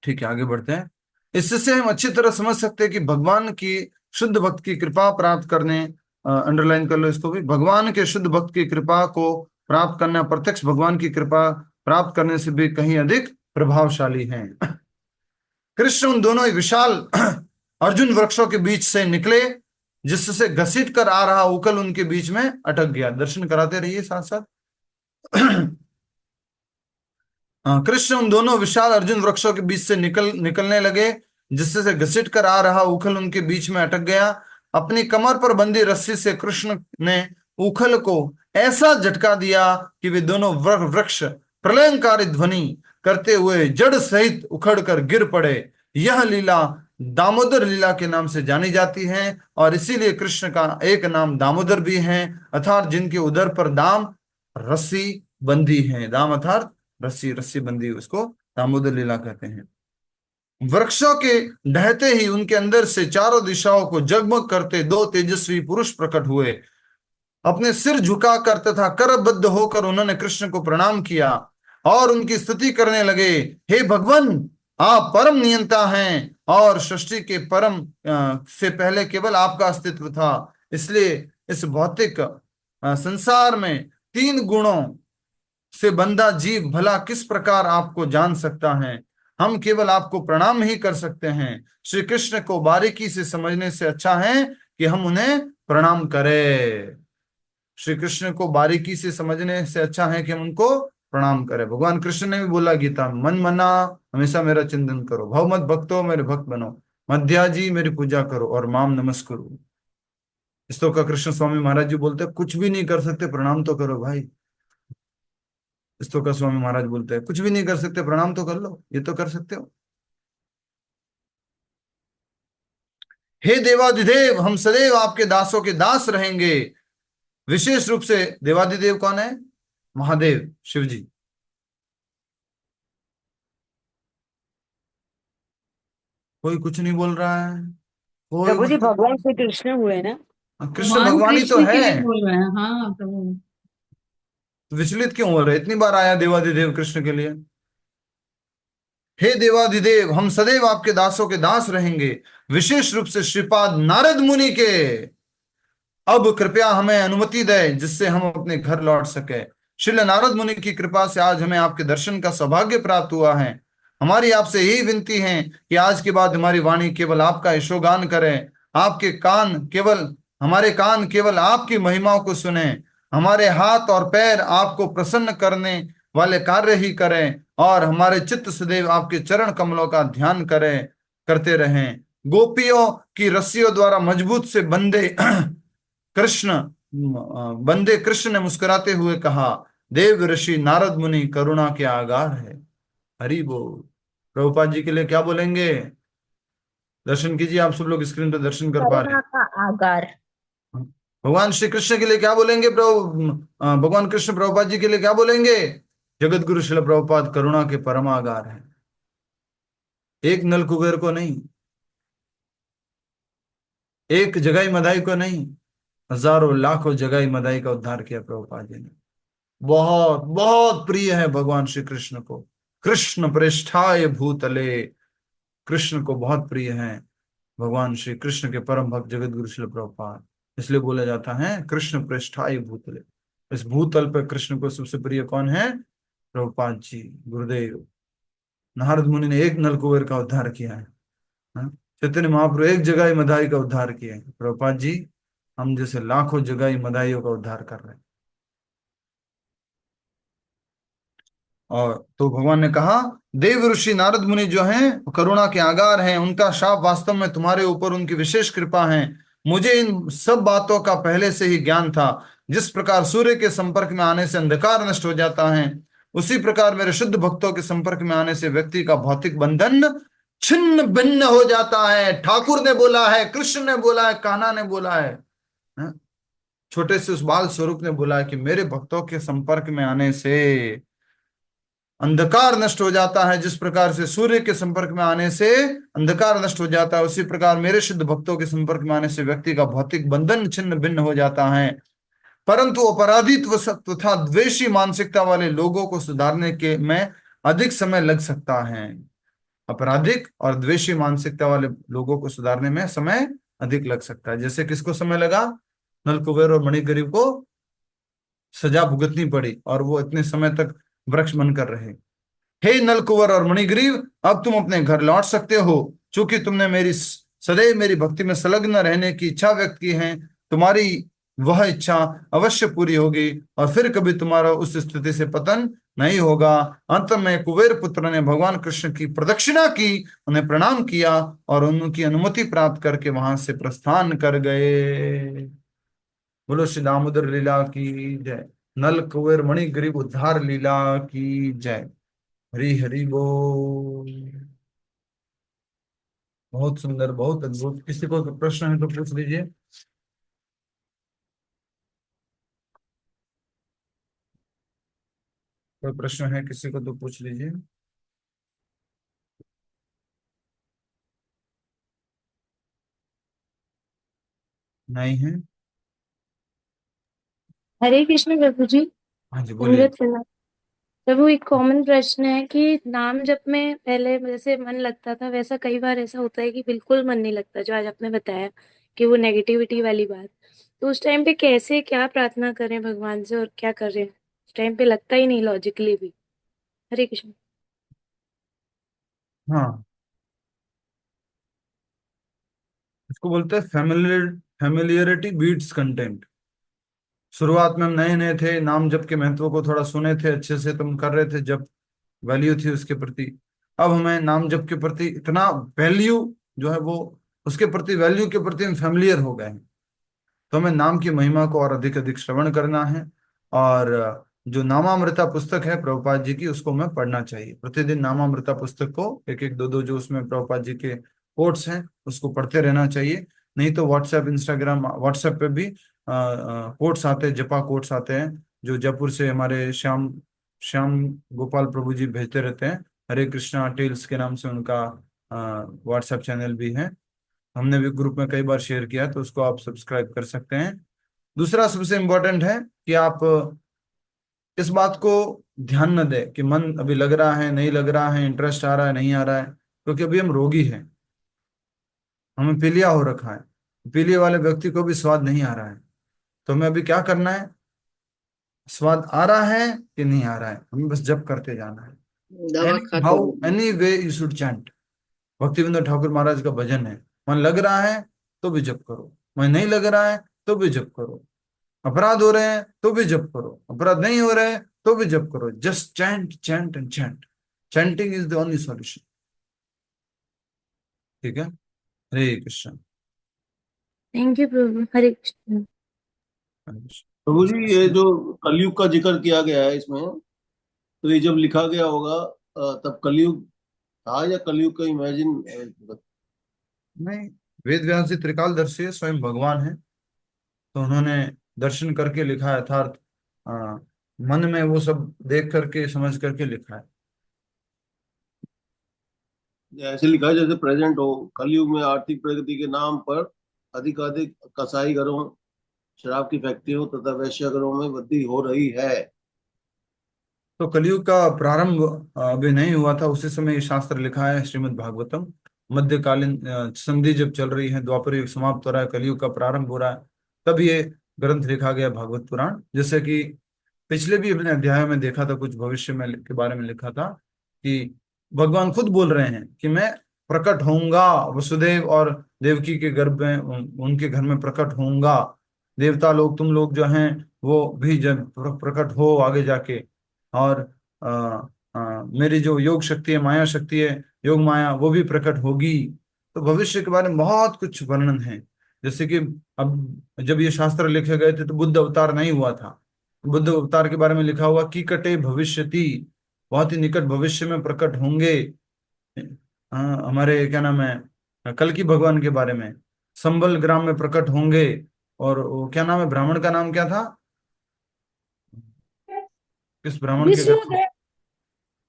ठीक है, आगे बढ़ते हैं। इससे हम अच्छी तरह समझ सकते हैं कि भगवान की शुद्ध भक्त की कृपा प्राप्त करने, अंडरलाइन कर लो इसको भी, भगवान के शुद्ध भक्त की कृपा को प्राप्त करना प्रत्यक्ष भगवान की कृपा प्राप्त करने से भी कहीं अधिक प्रभावशाली हैं। कृष्ण उन दोनों विशाल अर्जुन वृक्षों के बीच से निकले, जिससे घसीट कर आ रहा उकल उनके बीच में अटक गया। दर्शन कराते रहिए साथ साथ। कृष्ण उन दोनों विशाल अर्जुन वृक्षों के बीच से निकलने लगे, जिससे से घसीट कर आ रहा उखल उनके बीच में अटक गया। अपनी कमर पर बंधी रस्सी से कृष्ण ने उखल को ऐसा झटका दिया कि वे दोनों वृक्ष प्रलयंकारी ध्वनि करते हुए जड़ सहित उखड़ कर गिर पड़े। यह लीला दामोदर लीला के नाम से जानी जाती है, और इसीलिए कृष्ण का एक नाम दामोदर भी है, अर्थात जिनके उदर पर दाम रस्सी बंधी है। दाम अर्थात रस्सी, रस्सी बंधी, उसको दामोदर लीला कहते हैं। वृक्षों के ढहते ही उनके अंदर से चारों दिशाओं को जगमग करते 2 तेजस्वी पुरुष प्रकट हुए। अपने सिर झुकाकर तथा करबद्ध होकर उन्होंने कृष्ण को प्रणाम किया और उनकी स्तुति करने लगे। हे भगवान, आप परम नियंता हैं और सृष्टि के परम से पहले केवल आपका अस्तित्व था, इसलिए इस भौतिक संसार में 3 गुणों से बंधा जीव भला किस प्रकार आपको जान सकता है। हम केवल आपको प्रणाम ही कर सकते हैं। श्री कृष्ण को बारीकी से समझने से अच्छा है कि हम उन्हें प्रणाम करें। श्री कृष्ण को बारीकी से समझने से अच्छा है कि हम उनको प्रणाम करें। भगवान कृष्ण ने भी बोला गीता, मन मना हमेशा मेरा चिंतन करो, भव मत भक्तो मेरे भक्त बनो, मध्याजी मेरी पूजा करो और माम नमस्करो। इस तो का कृष्ण स्वामी महाराज जी बोलते कुछ भी नहीं कर सकते प्रणाम तो करो भाई। इस तो का स्वामी महाराज बोलते हैं कुछ भी नहीं कर सकते प्रणाम तो कर लो, ये तो कर सकते हो। हे देवादिदेव, हम सदैव आपके दासों के दास रहेंगे। विशेष रूप से देवादिदेव कौन है? महादेव, शिव जी। कोई कुछ नहीं बोल रहा है, कोई प्रभु जी मतलब भगवान श्री कृष्ण हुए ना? कृष्ण भगवान भगवान ही तो कृष्ण के है। लिए बोल रहे हैं, हाँ प्रभु। विचलित क्यों हो रहे? इतनी बार आया देवाधिदेव कृष्ण के लिए। हे देवाधिदेव, हम सदैव आपके दासों के दास रहेंगे, विशेष रूप से श्रीपाद नारद मुनि के। अब कृपया हमें अनुमति दे जिससे हम अपने घर लौट सके। श्रील नारद मुनि की कृपा से आज हमें आपके दर्शन का सौभाग्य प्राप्त हुआ है। हमारी आपसे यही विनती है कि आज के बाद हमारी वाणी केवल आपका यशोगान करें, हमारे कान केवल आपकी महिमाओं को सुने, हमारे हाथ और पैर आपको प्रसन्न करने वाले कार्य ही करें, और हमारे चित्त सदैव आपके चरण कमलों का ध्यान करते रहें। गोपियों की रस्सियों द्वारा मजबूत से कृष्ण बंदे कृष्ण ने मुस्कुराते हुए कहा, देव ऋषि नारद मुनि करुणा के आगार है। हरि बोल। प्रभुपाद जी के लिए क्या बोलेंगे? दर्शन कीजिए, आप सब लोग स्क्रीन पर दर्शन कर पा रहे करुणा हैं। का आगार। भगवान श्री कृष्ण के लिए क्या बोलेंगे? भगवान कृष्ण प्रभुपाद जी के लिए क्या बोलेंगे? जगत गुरु श्रील प्रभुपाद करुणा के परम आगार है। एक नल कुबेर को नहीं, एक जगाई मदाई को नहीं, हजारों लाखों जगाई मदाई का उद्धार किया प्रभुपाद जी ने। बहुत बहुत प्रिय है भगवान श्री कृष्ण को। कृष्ण प्रेष्ठाय भूतले, कृष्ण को बहुत प्रिय है भगवान श्री कृष्ण के परम भक्त जगत गुरु श्रील प्रभुपाद। इसलिए बोला जाता है कृष्ण प्रेष्ठाय भूतले। इस भूतल पर कृष्ण को सबसे प्रिय कौन है? प्रभुपाद जी, गुरुदेव। नारद मुनि ने एक नलकुबेर का उद्धार किया है, हाँ? चैतन्य महाप्रभु एक जगाई मदाई का उद्धार किया है। प्रभुपाद जी हम जैसे लाखों जगाई मदाइयों का उद्धार कर रहे हैं। और तो भगवान ने कहा, देव ऋषि नारद मुनि जो हैं वो करुणा के आगार हैं, उनका शाप वास्तव में तुम्हारे ऊपर उनकी विशेष कृपा है। मुझे इन सब बातों का पहले से ही ज्ञान था। जिस प्रकार सूर्य के संपर्क में आने से अंधकार नष्ट हो जाता है, उसी प्रकार मेरे शुद्ध भक्तों के संपर्क में आने से व्यक्ति का भौतिक बंधन छिन्न भिन्न हो जाता है। ठाकुर ने बोला है, कृष्ण ने बोला है, कान्हा ने बोला है, हाँ? छोटे से उस बाल स्वरूप ने बोला है कि मेरे भक्तों के संपर्क में आने से अंधकार नष्ट हो जाता है। जिस प्रकार से सूर्य के संपर्क में आने से अंधकार नष्ट हो जाता है, उसी प्रकार मेरे शुद्ध भक्तों के संपर्क में आने से व्यक्ति का भौतिक बंधन छिन्न भिन्न हो जाता है। परंतु अपराधित्व तथा द्वेषी मानसिकता वाले लोगों को सुधारने के में अधिक समय लग सकता है। आपराधिक और द्वेषी मानसिकता वाले लोगों को सुधारने में समय अधिक लग सकता है। जैसे किसको समय लगा? नलकुबेर और मणिग्रीव को सजा भुगतनी पड़ी और वो इतने समय तक वृक्ष बनकर रहे। हे नलकुबर और मणिग्रीव, अब तुम अपने घर लौट सकते हो। चूंकि तुमने सदैव मेरी भक्ति में संलग्न रहने की इच्छा व्यक्त की है, तुम्हारी वह इच्छा अवश्य पूरी होगी और फिर कभी तुम्हारा उस स्थिति से पतन नहीं होगा। अंत में कुबेर पुत्र ने भगवान कृष्ण की प्रदक्षिणा की, उन्हें प्रणाम किया और उनकी अनुमति प्राप्त करके वहां से प्रस्थान कर गए। बोलो श्री दामोदर लीला की जय। नल कुबेर मणिग्रीव उद्धार लीला की जय। हरि हरि बोल। बहुत सुंदर, बहुत अद्भुत। किसी को प्रश्न है तो पूछ लीजिए। कोई प्रश्न है किसी को तो पूछ लीजिए। नहीं है? हरे कृष्ण प्रभु जी। हाँ जी बोलिए। प्रभु, एक कॉमन प्रश्न है कि नाम जप में पहले जैसे मन लगता था, वैसा कई बार ऐसा होता है कि बिल्कुल मन नहीं लगता, जो आज आपने बताया कि वो नेगेटिविटी वाली बात। तो उस टाइम पे कैसे क्या प्रार्थना करें भगवान से और क्या करें? उस टाइम पे लगता ही नहीं लॉजिकली भी। हरे कृष्ण। हाँ, इसको बोलते हैं फेमिलियरिटी बीट्स कंटेंट। शुरुआत में हम नए नए थे, नाम जप के महत्व को थोड़ा सुने थे, अच्छे से तुम कर रहे थे, जब वैल्यू थी उसके प्रति। अब हमें नाम जप के प्रति इतना वैल्यू जो है वो, उसके प्रति वैल्यू के प्रति हम फेमिलियर हो गए हैं। तो हमें नाम की महिमा को और अधिक अधिक श्रवण करना है। और जो नामामृता पुस्तक है प्रभुपाद जी की, उसको हमें पढ़ना चाहिए प्रतिदिन। नामामृता पुस्तक को एक एक दो दो जो उसमें प्रभुपाद जी के कोट्स हैं उसको पढ़ते रहना चाहिए। नहीं तो व्हाट्सएप पे भी कोट्स आते हैं, जपा कोट्स आते हैं, जो जयपुर से हमारे श्याम श्याम गोपाल प्रभु जी भेजते रहते हैं। हरे कृष्णा टेल्स के नाम से उनका व्हाट्सएप चैनल भी है। हमने भी ग्रुप में कई बार शेयर किया, तो उसको आप सब्सक्राइब कर सकते हैं। दूसरा सबसे इम्पोर्टेंट है कि आप इस बात को ध्यान न दें कि मन अभी लग रहा है नहीं लग रहा है, इंटरेस्ट आ रहा है नहीं आ रहा है, क्योंकि अभी हम रोगी हैं, हमें पीलिया हो रखा है। पीलिया वाले व्यक्ति को भी स्वाद नहीं आ रहा है, तो हमें अभी क्या करना है? स्वाद आ रहा है कि नहीं आ रहा है, हमें बस जप करते जाना है। दवा एनी खाते हाउ रहना। Anyway you should chant. Bhaktivinoda Thakur Maharaj का भजन है, मन लग रहा है तो भी जप करो, मन नहीं लग रहा है तो भी जप करो, अपराध हो रहे हैं तो भी जप करो, अपराध नहीं हो रहे हैं तो भी जप करो। Just chant chant and chant. Chanting is the only solution. ठीक है। हरे कृष्ण। थैंक यू प्रभु। हरे कृष्ण। प्रभु जी, ये जो कलयुग का जिक्र किया गया है इसमें, तो ये जब लिखा गया होगा तब कलयुग था या कलयुग का इमेजिन? नहीं, वेद व्यास जी त्रिकालदर्शी है, स्वयं भगवान है, तो उन्होंने दर्शन करके लिखा है, अर्थात मन में वो सब देख करके समझ करके लिखा है। ऐसे लिखा है जैसे प्रेजेंट हो, कलयुग में आर्थिक प्रगति के नाम पर अधिकाधिक कसाई घरों, शराब की फैक्ट्रियों तथा वैश्यागरों में वृद्धि हो रही है। तो कलयुग का प्रारंभ अभी नहीं हुआ था, उसी समय ये शास्त्र लिखा है, श्रीमद् भागवतम। मध्यकालीन संधि जब चल रही है, द्वापर युग समाप्त हो रहा है, कलयुग का प्रारंभ हो रहा है, तब ये ग्रंथ लिखा गया भागवत पुराण। जैसे कि पिछले भी अपने अध्याय में देखा था, कुछ भविष्य में के बारे में लिखा था कि भगवान खुद बोल रहे हैं कि मैं प्रकट होऊंगा वसुदेव और देवकी के गर्भ में, उनके घर में प्रकट होऊंगा। देवता लोग, तुम लोग जो हैं, वो भी जब प्रकट हो आगे जाके, और मेरी जो योग शक्ति है, माया शक्ति है, योग माया, वो भी प्रकट होगी। तो भविष्य के बारे में बहुत कुछ वर्णन है। जैसे कि अब जब ये शास्त्र लिखे गए थे तो बुद्ध अवतार नहीं हुआ था। बुद्ध अवतार के बारे में लिखा हुआ कि कटे भविष्यति, बहुत ही निकट भविष्य में प्रकट होंगे। हमारे क्या नाम है, कल की भगवान के बारे में, संबल ग्राम में प्रकट होंगे। और वो क्या नाम है, ब्राह्मण का नाम क्या था? किस ब्राह्मण के घर? विष्णुदेव।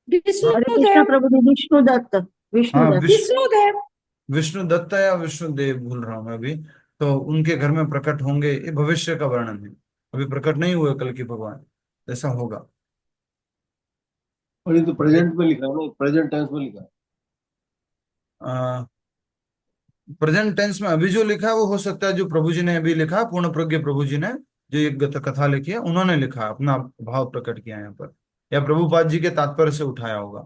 हरे कृष्ण विष्णुदेव। प्रभु जी, विष्णुदत्त। हाँ, विष्णुदत्त। विष्णुदेव। विष्णु दत्त या विष्णुदेव, भूल रहा हूं मैं अभी। तो उनके घर में प्रकट होंगे, ये भविष्य का वर्णन है, अभी प्रकट नहीं हुए कल की भगवान, ऐसा होगा। और ये तो प्रेजेंट में लिखा है ना, प्रेजेंट टेंस में लिखा है। प्रेजेंट टेंस में अभी जो लिखा है वो हो सकता है जो प्रभु जी ने अभी लिखा, पूर्ण प्रज्ञ प्रभु जी ने जो ये कथा लिखी है, उन्होंने लिखा है, अपना भाव प्रकट किया है यहाँ पर, या प्रभुपाद जी के तात्पर्य से उठाया होगा,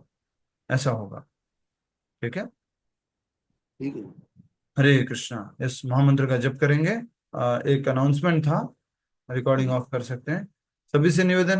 ऐसा होगा। ठीक है। ठीक है। हरे कृष्णा। इस महामंत्र का जप करेंगे। एक अनाउंसमेंट था, रिकॉर्डिंग ऑफ कर सकते हैं। सभी से निवेदन है